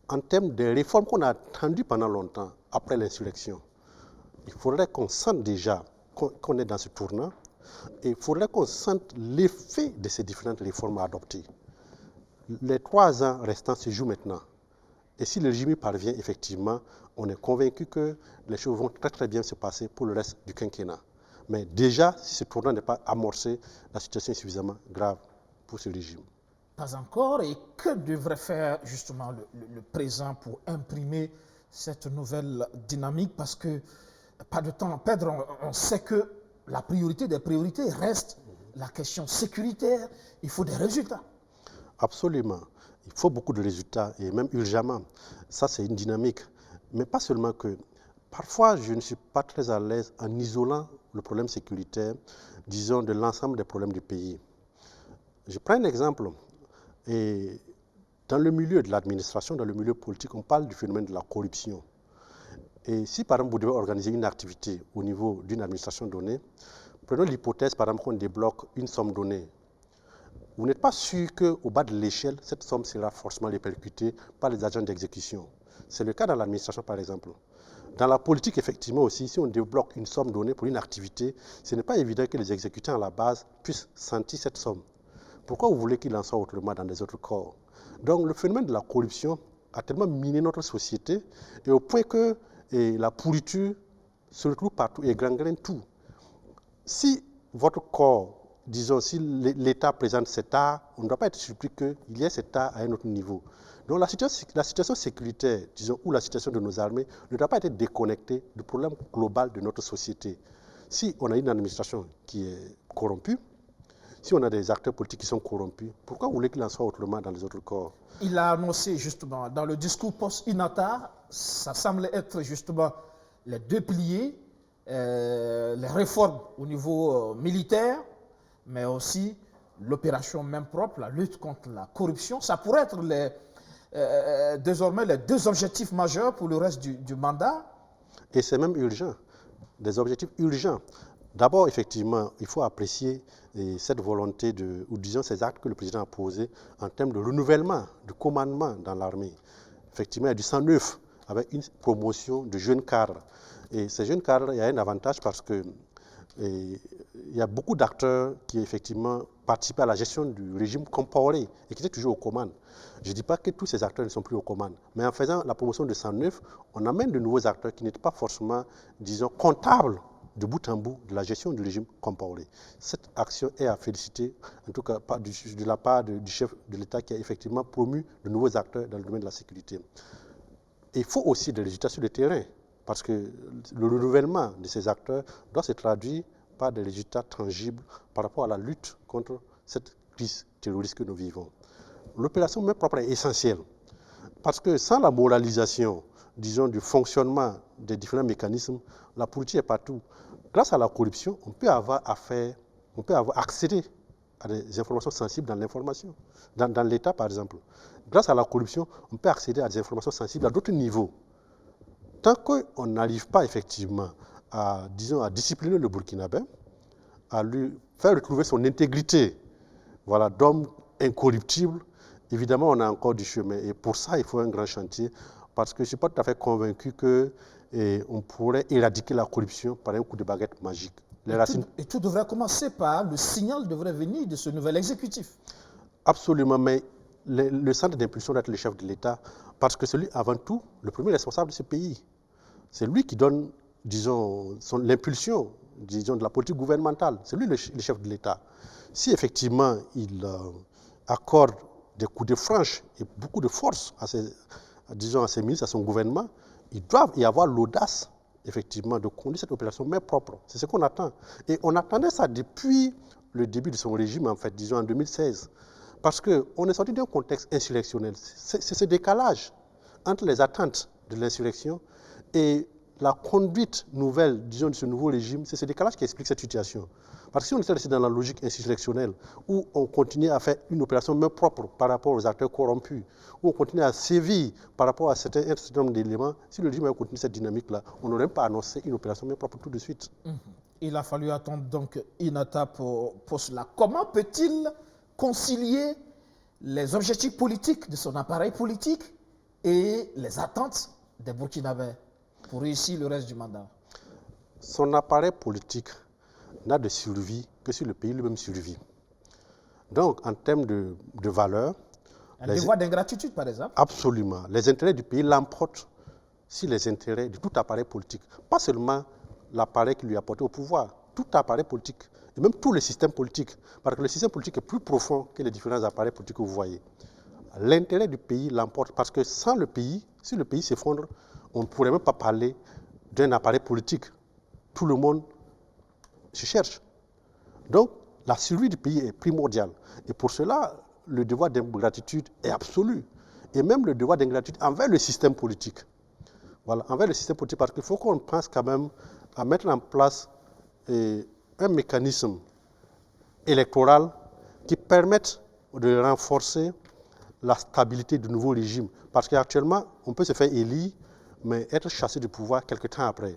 en termes de réformes qu'on a attendues pendant longtemps après l'insurrection. Il faudrait qu'on sente déjà qu'on est dans ce tournant et il faudrait qu'on sente l'effet de ces différentes réformes adoptées. Les 3 ans restants se jouent maintenant. Et si le régime y parvient, effectivement, on est convaincu que les choses vont très très bien se passer pour le reste du quinquennat. Mais déjà, si ce tournant n'est pas amorcé, la situation est suffisamment grave pour ce régime. Pas encore. Et que devrait faire justement le présent pour imprimer cette nouvelle dynamique? Parce que, pas de temps à perdre, on sait que la priorité des priorités reste la question sécuritaire. Il faut des résultats. Absolument. Il faut beaucoup de résultats et même urgemment. Ça, c'est une dynamique. Mais pas seulement que. Parfois, je ne suis pas très à l'aise en isolant le problème sécuritaire, disons, de l'ensemble des problèmes du pays. Je prends un exemple. Et dans le milieu de l'administration, dans le milieu politique, on parle du phénomène de la corruption. Et si, par exemple, vous devez organiser une activité au niveau d'une administration donnée, prenons l'hypothèse, par exemple, qu'on débloque une somme donnée. Vous n'êtes pas sûr qu'au bas de l'échelle, cette somme sera forcément répercutée par les agents d'exécution. C'est le cas dans l'administration, par exemple. Dans la politique, effectivement aussi, si on débloque une somme donnée pour une activité, ce n'est pas évident que les exécutants à la base puissent sentir cette somme. Pourquoi vous voulez qu'il en soit autrement dans les autres corps? Donc le phénomène de la corruption a tellement miné notre société et au point que la pourriture se retrouve partout et gangrène tout. Si votre corps, disons, si l'État présente cet art, on ne doit pas être surpris qu'il y ait cet art à un autre niveau. Donc la situation sécuritaire, disons, ou la situation de nos armées ne doit pas être déconnectée du problème global de notre société. Si on a une administration qui est corrompue, si on a des acteurs politiques qui sont corrompus, pourquoi vous voulez qu'il en soit autrement dans les autres corps? Il a annoncé justement, dans le discours post-Inata, ça semble être justement les 2 piliers, les réformes au niveau militaire, mais aussi l'opération main propre, la lutte contre la corruption. Ça pourrait être désormais les 2 objectifs majeurs pour le reste du mandat. Et c'est même urgent, des objectifs urgents. D'abord, effectivement, il faut apprécier cette volonté ou disons ces actes que le président a posés en termes de renouvellement, de commandement dans l'armée. Effectivement, il y a du sang neuf avec une promotion de jeunes cadres. Et ces jeunes cadres, il y a un avantage parce que il y a beaucoup d'acteurs qui effectivement participent à la gestion du régime Compaoré et qui étaient toujours aux commandes. Je ne dis pas que tous ces acteurs ne sont plus aux commandes, mais en faisant la promotion de sang neuf, on amène de nouveaux acteurs qui n'étaient pas forcément, disons, comptables de bout en bout de la gestion du régime Compaoré. Cette action est à féliciter, en tout cas de la part du chef de l'État qui a effectivement promu de nouveaux acteurs dans le domaine de la sécurité. Et il faut aussi des résultats sur le terrain, parce que le renouvellement de ces acteurs doit se traduire par des résultats tangibles par rapport à la lutte contre cette crise terroriste que nous vivons. L'opération main propre est essentielle, parce que sans la moralisation, disons, du fonctionnement des différents mécanismes, la pourriture est partout. Grâce à la corruption, on peut avoir accédé à des informations sensibles dans l'information, dans l'État par exemple. Grâce à la corruption, on peut accéder à des informations sensibles à d'autres niveaux. Tant qu'on n'arrive pas effectivement à discipliner le Burkinabé, à lui faire retrouver son intégrité, voilà, d'homme incorruptible, évidemment on a encore du chemin. Et pour ça, il faut un grand chantier, parce que je ne suis pas tout à fait convaincu qu'on pourrait éradiquer la corruption par un coup de baguette magique. Les racines... Et tout devrait commencer par, le signal devrait venir de ce nouvel exécutif. Absolument, mais le centre d'impulsion doit être le chef de l'État, parce que c'est lui, avant tout, le premier responsable de ce pays. C'est lui qui donne, disons, l'impulsion, disons, de la politique gouvernementale. C'est lui le chef de l'État. Si effectivement il accorde des coups de franche et beaucoup de force à ses ministres, à son gouvernement, ils doivent y avoir l'audace, effectivement, de conduire cette opération main propre. C'est ce qu'on attend. Et on attendait ça depuis le début de son régime, en fait, disons en 2016. Parce qu'on est sorti d'un contexte insurrectionnel. C'est ce décalage entre les attentes de l'insurrection et la conduite nouvelle, disons, de ce nouveau régime. C'est ce décalage qui explique cette situation. Parce que si on était resté dans la logique insurrectionnelle, où on continuait à faire une opération main propre par rapport aux acteurs corrompus, où on continuait à sévir par rapport à un certain nombre d'éléments, si le régime avait continué cette dynamique-là, on n'aurait même pas annoncé une opération main propre tout de suite. Il a fallu attendre donc Inata pour cela. Comment peut-il concilier les objectifs politiques de son appareil politique et les attentes des Burkinabés pour réussir le reste du mandat? Son appareil politique n'a de survie que si le pays lui-même survit. Donc, en termes de valeur... Un devoir d'ingratitude, par exemple? Absolument. Les intérêts du pays l'emportent sur les intérêts de tout appareil politique. Pas seulement l'appareil qui lui a porté au pouvoir, tout appareil politique, et même tout le système politique. Parce que le système politique est plus profond que les différents appareils politiques que vous voyez. L'intérêt du pays l'emporte parce que sans le pays, si le pays s'effondre, on ne pourrait même pas parler d'un appareil politique. Tout le monde se cherche. Donc, la survie du pays est primordiale. Et pour cela, le devoir d'ingratitude est absolu. Et même le devoir d'ingratitude envers le système politique. Voilà, envers le système politique, parce qu'il faut qu'on pense quand même à mettre en place un mécanisme électoral qui permette de renforcer la stabilité du nouveau régime. Parce qu'actuellement, on peut se faire élire, mais être chassé du pouvoir quelque temps après.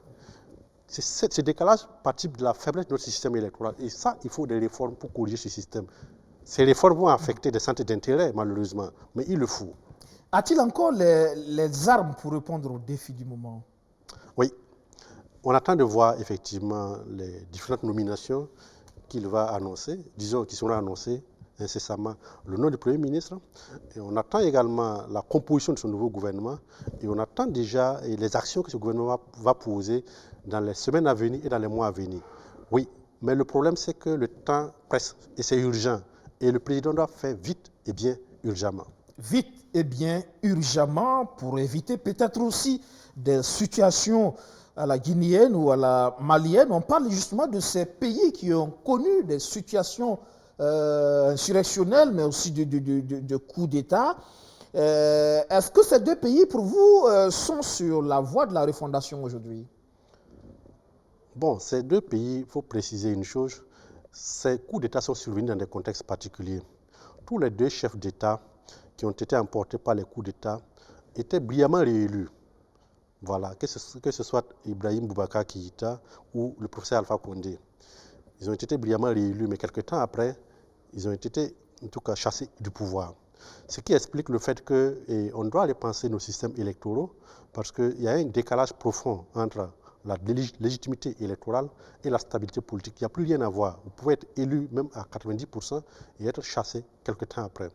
Ce décalage participe de la faiblesse de notre système électoral. Et ça, il faut des réformes pour corriger ce système. Ces réformes vont affecter des centres d'intérêt, malheureusement, mais il le faut. A-t-il encore les armes pour répondre aux défis du moment? Oui. On attend de voir effectivement les différentes nominations qu'il va annoncer, disons qui seront annoncées incessamment, le nom du Premier ministre. Et on attend également la composition de ce nouveau gouvernement. Et on attend déjà les actions que ce gouvernement va poser dans les semaines à venir et dans les mois à venir. Oui, mais le problème c'est que le temps presse et c'est urgent. Et le président doit faire vite et bien urgemment. Vite et bien urgemment pour éviter peut-être aussi des situations à la guinéenne ou à la malienne. On parle justement de ces pays qui ont connu des situations insurrectionnelles, mais aussi de coups d'État. Est-ce que ces deux pays, pour vous, sont sur la voie de la refondation aujourd'hui? Bon, ces deux pays, il faut préciser une chose, ces coups d'État sont survenus dans des contextes particuliers. Tous les deux chefs d'État qui ont été emportés par les coups d'État étaient brillamment réélus. Voilà, que ce soit Ibrahim Boubacar Keïta ou le professeur Alpha Condé. Ils ont été brillamment réélus, mais quelques temps après, ils ont été, en tout cas, chassés du pouvoir. Ce qui explique le fait qu'on doit repenser nos systèmes électoraux parce qu'il y a un décalage profond entre la légitimité électorale et la stabilité politique. Il n'y a plus rien à voir. Vous pouvez être élu même à 90% et être chassé quelques temps après.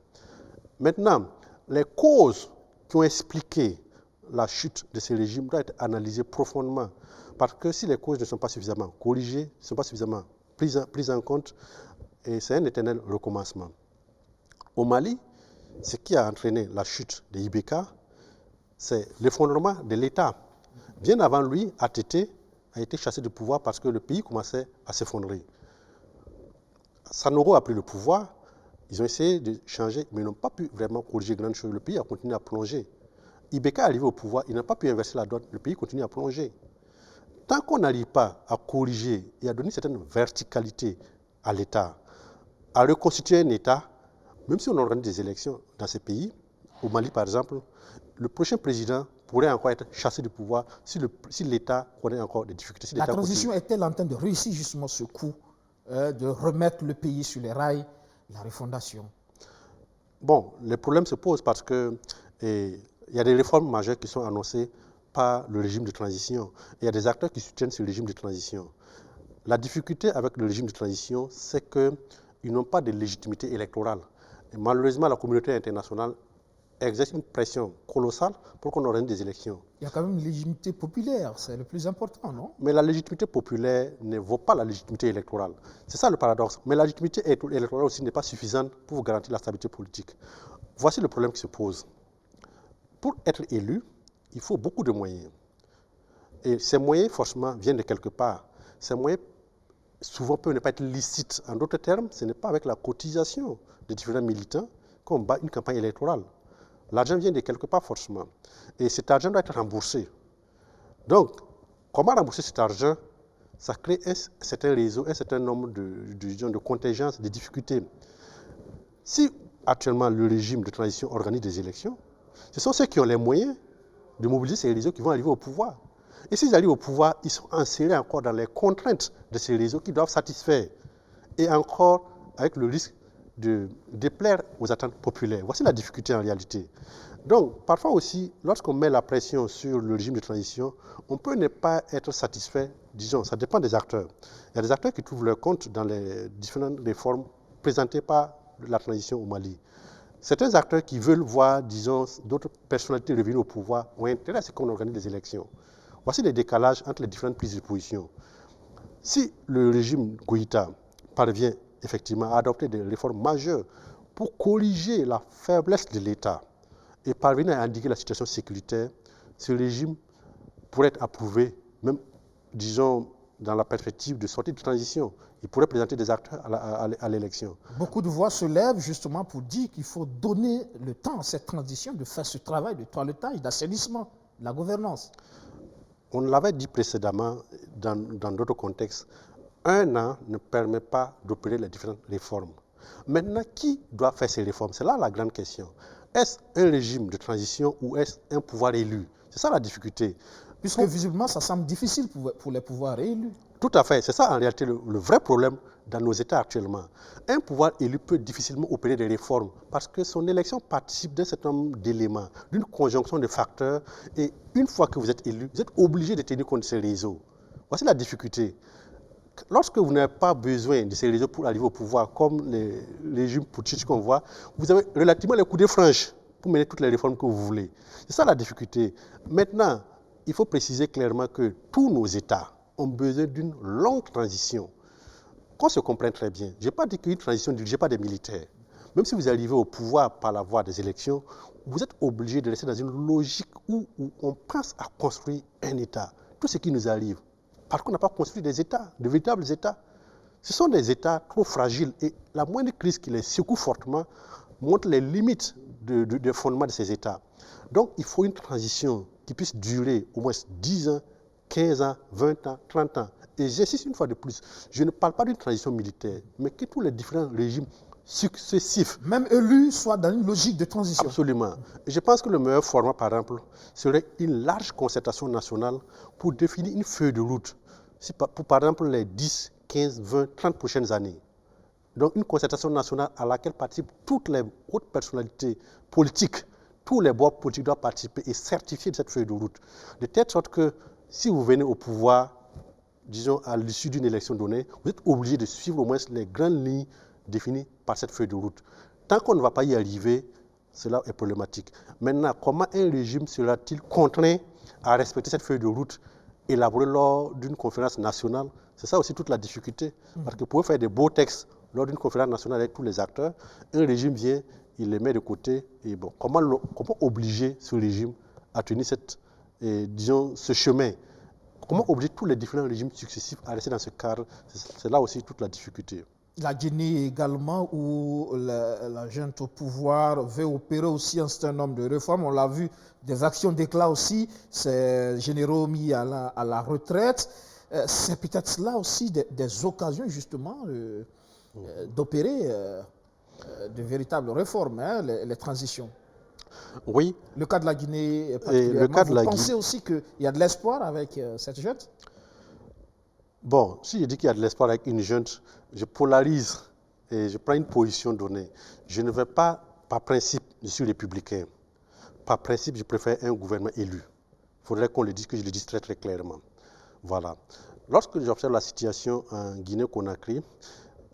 Maintenant, les causes qui ont expliqué la chute de ces régimes doivent être analysées profondément. Parce que si les causes ne sont pas suffisamment corrigées, ne sont pas suffisamment prises en compte, c'est un éternel recommencement. Au Mali, ce qui a entraîné la chute de IBK, c'est l'effondrement de l'État. Bien avant lui, ATT a été chassé du pouvoir parce que le pays commençait à s'effondrer. Sanoro a pris le pouvoir, ils ont essayé de changer, mais ils n'ont pas pu vraiment corriger grand chose. Le pays a continué à plonger. IBK est arrivé au pouvoir, il n'a pas pu inverser la donne, le pays continue à plonger. Tant qu'on n'arrive pas à corriger et à donner une certaine verticalité à l'État, à reconstituer un État, même si on organise des élections dans ces pays, au Mali par exemple, le prochain président pourrait encore être chassé du pouvoir si l'État connaît encore des difficultés. Si la transition est-elle en train de réussir justement ce coup de remettre le pays sur les rails, la refondation? Bon, les problèmes se posent parce que il y a des réformes majeures qui sont annoncées par le régime de transition. Il y a des acteurs qui soutiennent ce régime de transition. La difficulté avec le régime de transition, c'est qu'ils n'ont pas de légitimité électorale. Et malheureusement, la communauté internationale exerce une pression colossale pour qu'on organise des élections. Il y a quand même une légitimité populaire, c'est le plus important, non? Mais la légitimité populaire ne vaut pas la légitimité électorale. C'est ça le paradoxe. Mais la légitimité électorale aussi n'est pas suffisante pour vous garantir la stabilité politique. Voici le problème qui se pose. Pour être élu, il faut beaucoup de moyens. Et ces moyens, forcément, viennent de quelque part. Ces moyens, souvent, peuvent ne pas être licites. En d'autres termes, ce n'est pas avec la cotisation des différents militants qu'on bat une campagne électorale. L'argent vient de quelque part, forcément. Et cet argent doit être remboursé. Donc, comment rembourser cet argent? Ça crée un certain réseau, un certain nombre de contingences, de difficultés. Si actuellement le régime de transition organise des élections, ce sont ceux qui ont les moyens de mobiliser ces réseaux qui vont arriver au pouvoir. Et s'ils arrivent au pouvoir, ils sont insérés encore dans les contraintes de ces réseaux qui doivent satisfaire. Et encore avec le risque de déplaire aux attentes populaires. Voici la difficulté en réalité. Donc, parfois aussi, lorsqu'on met la pression sur le régime de transition, on peut ne pas être satisfait, disons, ça dépend des acteurs. Il y a des acteurs qui trouvent leur compte dans les différentes réformes présentées par la transition au Mali. Certains acteurs qui veulent voir, disons, d'autres personnalités revenir au pouvoir ont intérêt à ce qu'on organise des élections. Voici les décalages entre les différentes prises de position. Si le régime Goïta parvient effectivement à adopter des réformes majeures pour corriger la faiblesse de l'État et parvenir à endiguer la situation sécuritaire, ce régime pourrait être approuvé, même, disons, dans la perspective de sortie de transition. Il pourrait présenter des acteurs à l'élection. Beaucoup de voix se lèvent justement pour dire qu'il faut donner le temps à cette transition de faire ce travail de toilettage, d'assainissement, de la gouvernance. On l'avait dit précédemment dans d'autres contextes. Un an ne permet pas d'opérer les différentes réformes. Maintenant, qui doit faire ces réformes? C'est là la grande question. Est-ce un régime de transition ou est-ce un pouvoir élu? C'est ça la difficulté. Puisque visiblement, ça semble difficile pour les pouvoirs élus. Tout à fait. C'est ça en réalité le vrai problème dans nos États actuellement. Un pouvoir élu peut difficilement opérer des réformes parce que son élection participe d'un certain nombre d'éléments, d'une conjonction de facteurs. Et une fois que vous êtes élu, vous êtes obligé de tenir compte de ces réseaux. Voici la difficulté. Lorsque vous n'avez pas besoin de ces réseaux pour arriver au pouvoir, comme les régimes putschistes qu'on voit, vous avez relativement les coups de franche pour mener toutes les réformes que vous voulez. C'est ça la difficulté. Maintenant, il faut préciser clairement que tous nos États ont besoin d'une longue transition. Qu'on se comprenne très bien. Je n'ai pas dit qu'une transition ne dirigée par des militaires. Même si vous arrivez au pouvoir par la voie des élections, vous êtes obligé de rester dans une logique où on pense à construire un État. Tout ce qui nous arrive, parce qu'on n'a pas construit des États, de véritables États. Ce sont des États trop fragiles et la moindre crise qui les secoue fortement montre les limites des fondements de ces États. Donc il faut une transition qui puisse durer au moins 10 ans, 15 ans, 20 ans, 30 ans. Et j'insiste une fois de plus, je ne parle pas d'une transition militaire, mais que tous les différents régimes successifs, même élus, soient dans une logique de transition. Absolument. Et je pense que le meilleur format, par exemple, serait une large concertation nationale pour définir une feuille de route, pour par exemple les 10, 15, 20, 30 prochaines années. Donc une concertation nationale à laquelle participent toutes les hautes personnalités politiques, tous les bords politiques doivent participer et certifier de cette feuille de route. De telle sorte que si vous venez au pouvoir, disons à l'issue d'une élection donnée, vous êtes obligé de suivre au moins les grandes lignes définies par cette feuille de route. Tant qu'on ne va pas y arriver, cela est problématique. Maintenant, comment un régime sera-t-il contraint à respecter cette feuille de route élaborée lors d'une conférence nationale? C'est ça aussi toute la difficulté. Parce que pour faire des beaux textes lors d'une conférence nationale avec tous les acteurs, un régime vient, il les met de côté. Et bon, comment obliger ce régime à tenir disons, ce chemin? Comment obliger tous les différents régimes successifs à rester dans ce cadre? C'est là aussi toute la difficulté. La Guinée également, où la junte au pouvoir veut opérer aussi un certain nombre de réformes. On l'a vu, des actions d'éclat aussi, ces généraux mis à la retraite. C'est peut-être là aussi des occasions justement d'opérer de véritables réformes, hein, les transitions. Oui. Le cas de la Guinée particulièrement. Vous pensez aussi qu'il y a de l'espoir avec cette junte? Bon, si je dis qu'il y a de l'espoir avec une junte, je polarise et je prends une position donnée. Je ne vais pas, par principe, je suis républicain. Par principe, je préfère un gouvernement élu. Il faudrait qu'on le dise, que je le dise très très clairement. Voilà. lorsque j'observe la situation en Guinée-Conakry,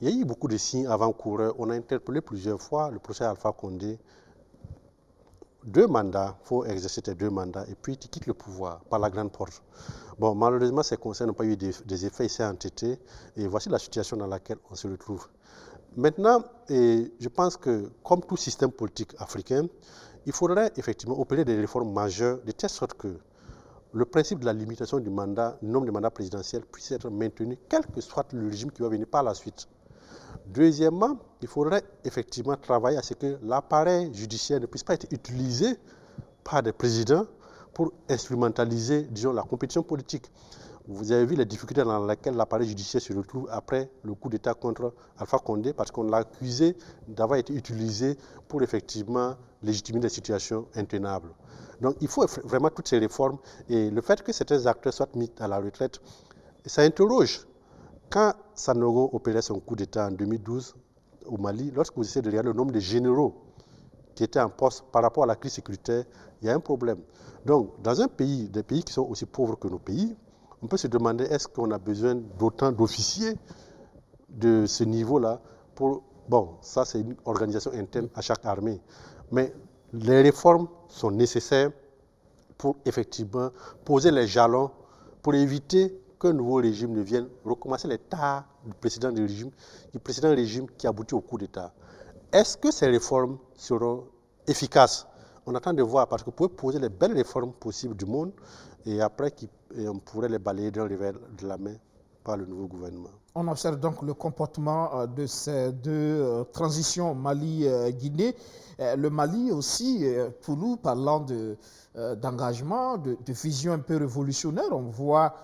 il y a eu beaucoup de signes avant-coureurs. On a interpellé plusieurs fois le professeur Alpha Condé. 2 mandats, il faut exercer tes 2 mandats et puis tu quittes le pouvoir par la grande porte. Bon, malheureusement, ces conseils n'ont pas eu des effets, il s'est entêté et voici la situation dans laquelle on se retrouve. Maintenant, je pense que comme tout système politique africain, il faudrait effectivement opérer des réformes majeures de telle sorte que le principe de la limitation du mandat, du nombre de mandats présidentiels puisse être maintenu, quel que soit le régime qui va venir par la suite. Deuxièmement, il faudrait effectivement travailler à ce que l'appareil judiciaire ne puisse pas être utilisé par des présidents pour instrumentaliser, disons, la compétition politique. Vous avez vu les difficultés dans lesquelles l'appareil judiciaire se retrouve après le coup d'État contre Alpha Condé, parce qu'on l'a accusé d'avoir été utilisé pour effectivement légitimer des situations intenables. Donc il faut vraiment toutes ces réformes, et le fait que certains acteurs soient mis à la retraite, ça interroge. Quand Sanogo opérait son coup d'État en 2012 au Mali, lorsque vous essayez de regarder le nombre de généraux qui étaient en poste par rapport à la crise sécuritaire, il y a un problème. Donc, dans un pays, des pays qui sont aussi pauvres que nos pays, on peut se demander est-ce qu'on a besoin d'autant d'officiers de ce niveau-là pour... Bon, ça c'est une organisation interne à chaque armée. Mais les réformes sont nécessaires pour effectivement poser les jalons, pour éviter qu'un nouveau régime ne vienne recommencer les tares du précédent régime qui aboutit au coup d'État. Est-ce que ces réformes seront efficaces? On attend de voir, parce que vous pouvez poser les belles réformes possibles du monde et après on pourrait les balayer d'un revers de la main par le nouveau gouvernement. On observe donc le comportement de ces 2 transitions Mali-Guinée. Le Mali aussi, pour nous, parlant d'engagement, de vision un peu révolutionnaire, on voit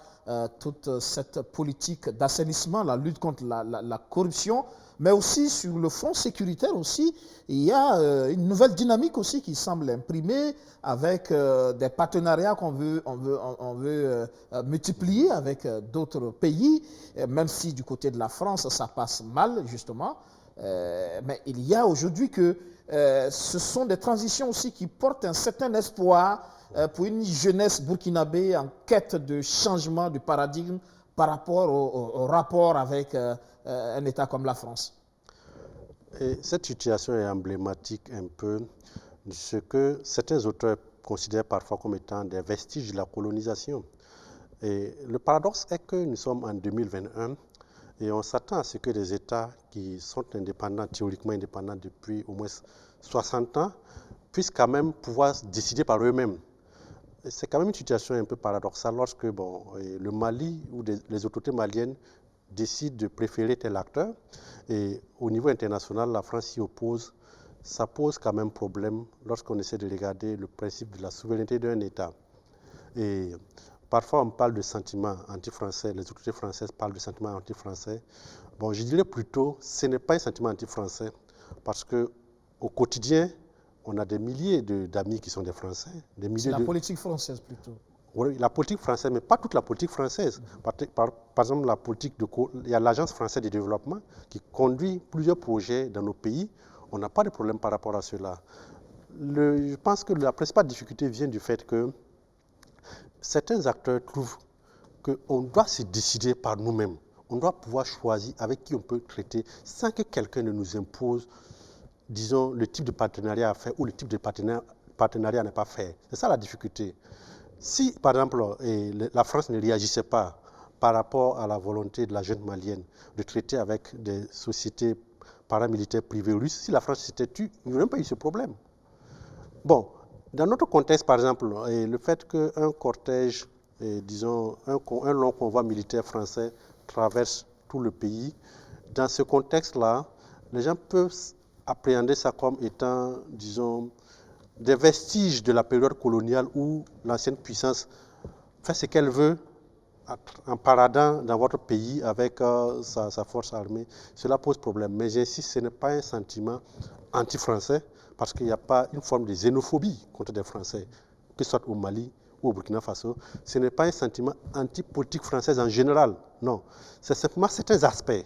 toute cette politique d'assainissement, la lutte contre la corruption, mais aussi sur le front sécuritaire aussi, il y a une nouvelle dynamique aussi qui semble imprimer avec des partenariats qu'on veut multiplier avec d'autres pays, même si du côté de la France ça passe mal justement. Mais il y a aujourd'hui que ce sont des transitions aussi qui portent un certain espoir pour une jeunesse burkinabé en quête de changement de paradigme par rapport au rapport avec un État comme la France. Et cette situation est emblématique un peu de ce que certains auteurs considèrent parfois comme étant des vestiges de la colonisation. Et le paradoxe est que nous sommes en 2021 et on s'attend à ce que des États qui sont indépendants, théoriquement indépendants depuis au moins 60 ans, puissent quand même pouvoir décider par eux-mêmes. C'est quand même une situation un peu paradoxale lorsque le Mali ou les autorités maliennes décident de préférer tel acteur et au niveau international, la France s'y oppose. Ça pose quand même problème lorsqu'on essaie de regarder le principe de la souveraineté d'un État. Et parfois, on parle de sentiments anti-français, les autorités françaises parlent de sentiments anti-français. Bon, je dirais plutôt, ce n'est pas un sentiment anti-français, parce qu'au quotidien, on a des milliers d'amis qui sont des Français. C'est la politique française plutôt. Oui, la politique française, mais pas toute la politique française. Par exemple, il y a l'Agence française de développement qui conduit plusieurs projets dans nos pays. On n'a pas de problème par rapport à cela. Je pense que la principale difficulté vient du fait que certains acteurs trouvent qu'on doit se décider par nous-mêmes. On doit pouvoir choisir avec qui on peut traiter sans que quelqu'un ne nous impose, disons, le type de partenariat à faire ou le type de partenariat à ne pas faire. C'est ça la difficulté. Si, par exemple, la France ne réagissait pas par rapport à la volonté de la jeune malienne de traiter avec des sociétés paramilitaires privées russes, si la France s'était tue, il n'y aurait même pas eu ce problème. Bon, dans notre contexte, par exemple, le fait qu'un cortège, disons, un long convoi militaire français traverse tout le pays, dans ce contexte-là, les gens peuvent appréhender ça comme étant, disons, des vestiges de la période coloniale où l'ancienne puissance fait ce qu'elle veut en paradant dans votre pays avec sa force armée. Cela pose problème. Mais j'insiste, ce n'est pas un sentiment anti-français parce qu'il n'y a pas une forme de xénophobie contre des Français, que ce soit au Mali ou au Burkina Faso. Ce n'est pas un sentiment anti-politique française en général. Non. C'est simplement certains aspects.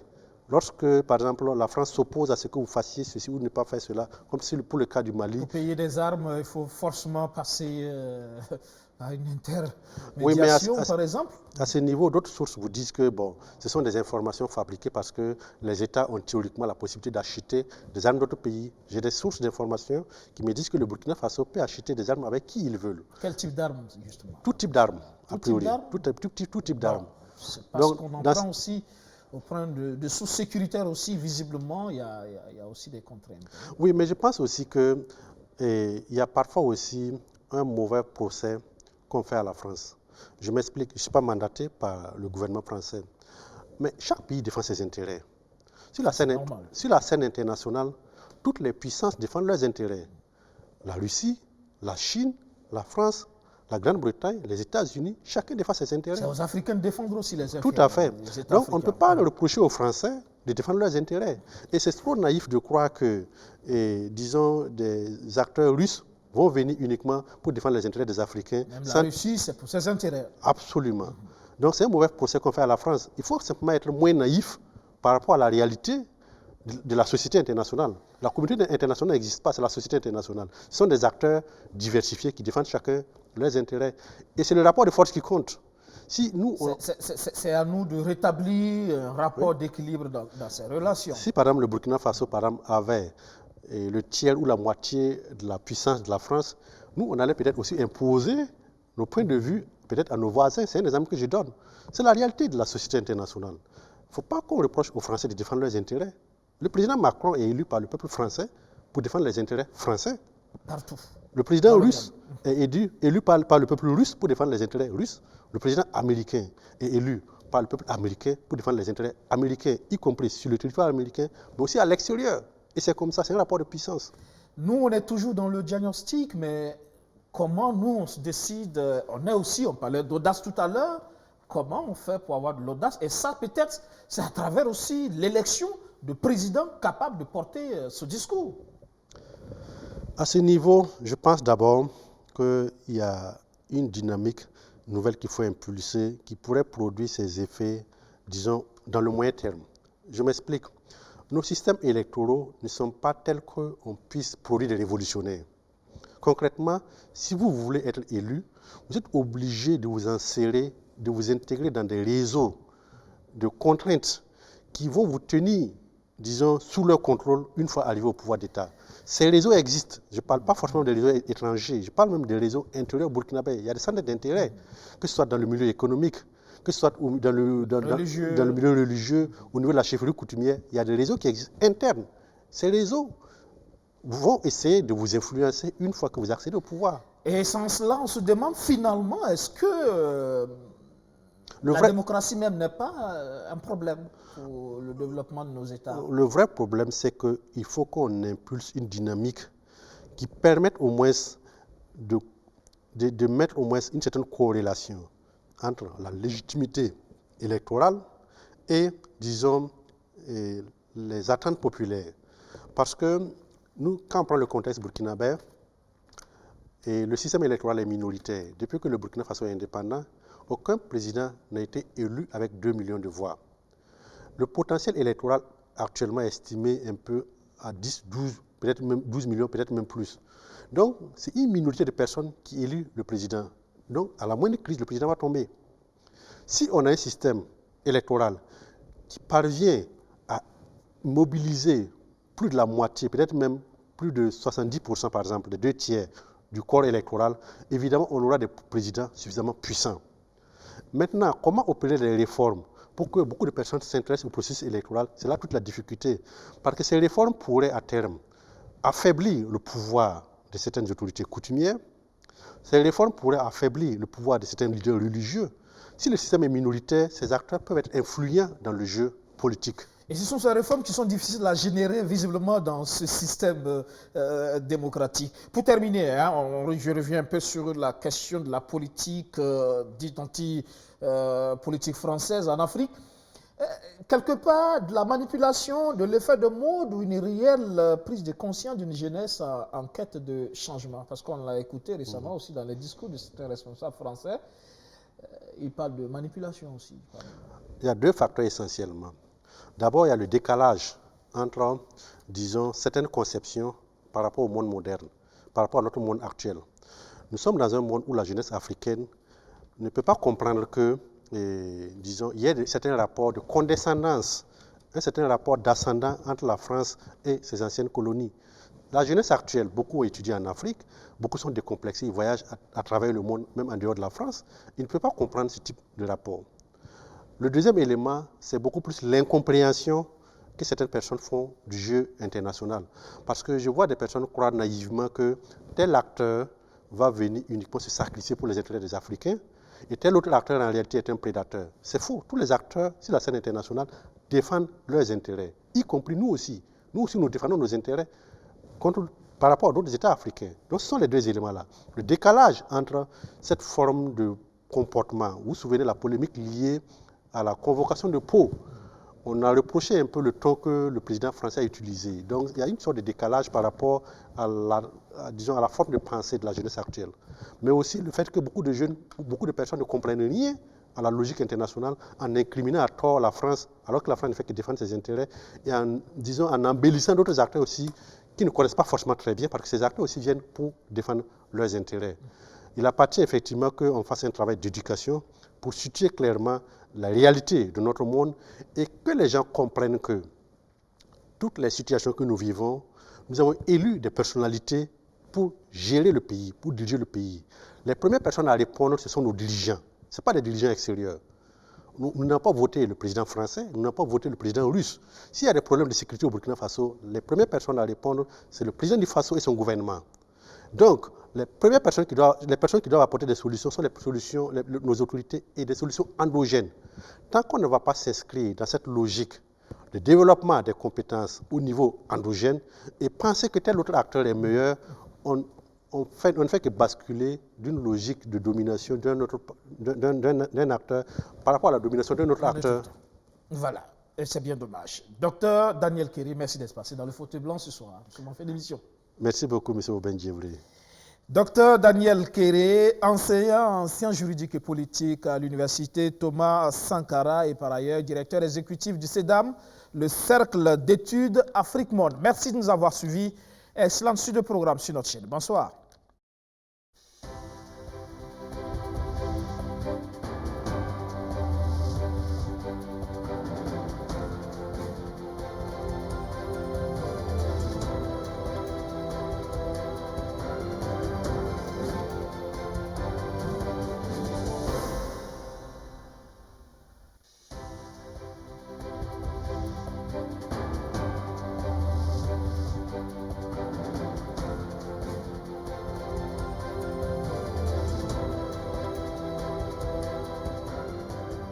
Lorsque, par exemple, la France s'oppose à ce que vous fassiez ceci ou ne pas faire cela, comme si pour le cas du Mali. Pour payer des armes, il faut forcément passer à une Oui, intermédiation, par exemple. à ce niveau, d'autres sources vous disent que bon, ce sont des informations fabriquées parce que les États ont théoriquement la possibilité d'acheter des armes d'autres pays. J'ai des sources d'informations qui me disent que le Burkina Faso peut acheter des armes avec qui ils veulent. Quel type d'armes, justement? Tout type d'armes, a priori. Tout type d'armes. C'est parce qu'on en prend aussi, au point de sous-sécuritaire aussi, visiblement, il y a aussi des contraintes. Oui, mais je pense aussi qu'il y a parfois aussi un mauvais procès qu'on fait à la France. Je m'explique, je ne suis pas mandaté par le gouvernement français, mais chaque pays défend ses intérêts. Sur la scène internationale, toutes les puissances défendent leurs intérêts. La Russie, la Chine, la France, la Grande-Bretagne, les États-Unis, chacun défend ses intérêts. C'est aux Africains de défendre aussi les intérêts. Tout à fait. Donc on ne peut pas reprocher aux Français de défendre leurs intérêts. Et c'est trop naïf de croire que, disons, des acteurs russes vont venir uniquement pour défendre les intérêts des Africains. Même la Russie, c'est pour ses intérêts. Absolument. Donc c'est un mauvais procès qu'on fait à la France. Il faut simplement être moins naïf par rapport à la réalité de la société internationale. La communauté internationale n'existe pas, c'est la société internationale. Ce sont des acteurs diversifiés qui défendent chacun leurs intérêts. Et c'est le rapport de force qui compte. Si nous, c'est à nous de rétablir un rapport d'équilibre dans ces relations. Si par exemple le Burkina Faso avait le tiers ou la moitié de la puissance de la France, nous on allait peut-être aussi imposer nos points de vue peut-être à nos voisins. C'est un exemple que je donne. C'est la réalité de la société internationale. Il ne faut pas qu'on reproche aux Français de défendre leurs intérêts. Le président Macron est élu par le peuple français pour défendre les intérêts français. Partout. Le président russe est élu par le peuple russe pour défendre les intérêts russes. Le président américain est élu par le peuple américain pour défendre les intérêts américains, y compris sur le territoire américain, mais aussi à l'extérieur. Et c'est comme ça, c'est un rapport de puissance. Nous, on est toujours dans le diagnostic, mais comment nous, on se décide, on parlait d'audace tout à l'heure, comment on fait pour avoir de l'audace? Et ça, peut-être, c'est à travers aussi l'élection de présidents capables de porter ce discours. À ce niveau, je pense d'abord qu'il y a une dynamique nouvelle qu'il faut impulser, qui pourrait produire ses effets, disons, dans le moyen terme. Je m'explique. Nos systèmes électoraux ne sont pas tels qu'on puisse produire des révolutionnaires. Concrètement, si vous voulez être élu, vous êtes obligé de vous insérer, de vous intégrer dans des réseaux de contraintes qui vont vous tenir, disons, sous leur contrôle une fois arrivé au pouvoir d'État. Ces réseaux existent. Je ne parle pas forcément des réseaux étrangers, je parle même des réseaux intérieurs burkinabés. Il y a des centres d'intérêt, que ce soit dans le milieu économique, que ce soit dans le milieu religieux, au niveau de la chefferie coutumière. Il y a des réseaux qui existent internes. Ces réseaux vont essayer de vous influencer une fois que vous accédez au pouvoir. Et sans cela, on se demande finalement, est-ce que la démocratie même n'est pas un problème pour le développement de nos États? Le vrai problème, c'est qu'il faut qu'on impulse une dynamique qui permette au moins de mettre au moins une certaine corrélation entre la légitimité électorale et, disons, les attentes populaires. Parce que nous, quand on prend le contexte burkinabé, le système électoral est minoritaire. Depuis que le Burkina Faso est indépendant, aucun président n'a été élu avec 2 millions de voix. Le potentiel électoral actuellement est estimé un peu à 10, 12, peut-être même 12 millions, peut-être même plus. Donc, c'est une minorité de personnes qui élisent le président. Donc, à la moindre crise, le président va tomber. Si on a un système électoral qui parvient à mobiliser plus de la moitié, peut-être même plus de 70% par exemple, des 2 tiers du corps électoral, évidemment, on aura des présidents suffisamment puissants. Maintenant, comment opérer les réformes pour que beaucoup de personnes s'intéressent au processus électoral? C'est là toute la difficulté. Parce que ces réformes pourraient, à terme, affaiblir le pouvoir de certaines autorités coutumières. Ces réformes pourraient affaiblir le pouvoir de certains leaders religieux. Si le système est minoritaire, ces acteurs peuvent être influents dans le jeu politique. Et ce sont ces réformes qui sont difficiles à générer visiblement dans ce système démocratique. Pour terminer, je reviens un peu sur la question de la politique dite anti-politique française en Afrique. Quelque part, de la manipulation, de l'effet de mode ou une réelle prise de conscience d'une jeunesse en quête de changement. Parce qu'on l'a écouté récemment aussi dans les discours de certains responsables français. Ils parlent de manipulation aussi. Il y a 2 facteurs essentiellement. D'abord, il y a le décalage entre, disons, certaines conceptions par rapport au monde moderne, par rapport à notre monde actuel. Nous sommes dans un monde où la jeunesse africaine ne peut pas comprendre que, disons, il y a certains rapports de condescendance, un certain rapport d'ascendant entre la France et ses anciennes colonies. La jeunesse actuelle, beaucoup ont étudié en Afrique, beaucoup sont décomplexés, ils voyagent à travers le monde, même en dehors de la France. Ils ne peuvent pas comprendre ce type de rapport. Le deuxième élément, c'est beaucoup plus l'incompréhension que certaines personnes font du jeu international. Parce que je vois des personnes croire naïvement que tel acteur va venir uniquement se sacrifier pour les intérêts des Africains et tel autre acteur en réalité est un prédateur. C'est faux. Tous les acteurs sur la scène internationale défendent leurs intérêts, y compris nous aussi. Nous aussi, nous défendons nos intérêts par rapport à d'autres États africains. Donc ce sont les deux éléments-là. Le décalage entre cette forme de comportement, vous vous souvenez de la polémique liée à la convocation de Pau. On a reproché un peu le ton que le président français a utilisé. Donc il y a une sorte de décalage par rapport à la forme de pensée de la jeunesse actuelle. Mais aussi le fait que beaucoup de jeunes, beaucoup de personnes ne comprennent rien à la logique internationale en incriminant à tort la France, alors que la France ne fait que défendre ses intérêts, et en embellissant d'autres acteurs aussi qui ne connaissent pas forcément très bien, parce que ces acteurs aussi viennent pour défendre leurs intérêts. Il appartient effectivement qu'on fasse un travail d'éducation pour situer clairement la réalité de notre monde et que les gens comprennent que toutes les situations que nous vivons, nous avons élu des personnalités pour gérer le pays, pour diriger le pays. Les premières personnes à répondre, ce sont nos dirigeants. Ce ne sont pas des dirigeants extérieurs. Nous n'avons pas voté le président français, nous n'avons pas voté le président russe. S'il y a des problèmes de sécurité au Burkina Faso, les premières personnes à répondre, c'est le président du Faso et son gouvernement. Donc, les personnes qui doivent apporter des solutions sont nos autorités et des solutions endogènes. Tant qu'on ne va pas s'inscrire dans cette logique de développement des compétences au niveau endogène et penser que tel autre acteur est meilleur, on ne fait que basculer d'une logique de domination d'un acteur par rapport à la domination d'un autre acteur. Voilà, et c'est bien dommage. Docteur Daniel Kéré, merci d'être passé dans le fauteuil blanc ce soir, sur mon fait d'émission. Merci beaucoup, M. Obenjevri. Docteur Daniel Kéré, enseignant en sciences juridiques et politiques à l'université Thomas Sankara et par ailleurs directeur exécutif du CEDAM, le Cercle d'études Afrique-Monde. Merci de nous avoir suivis. Excellente suite de programme sur notre chaîne. Bonsoir.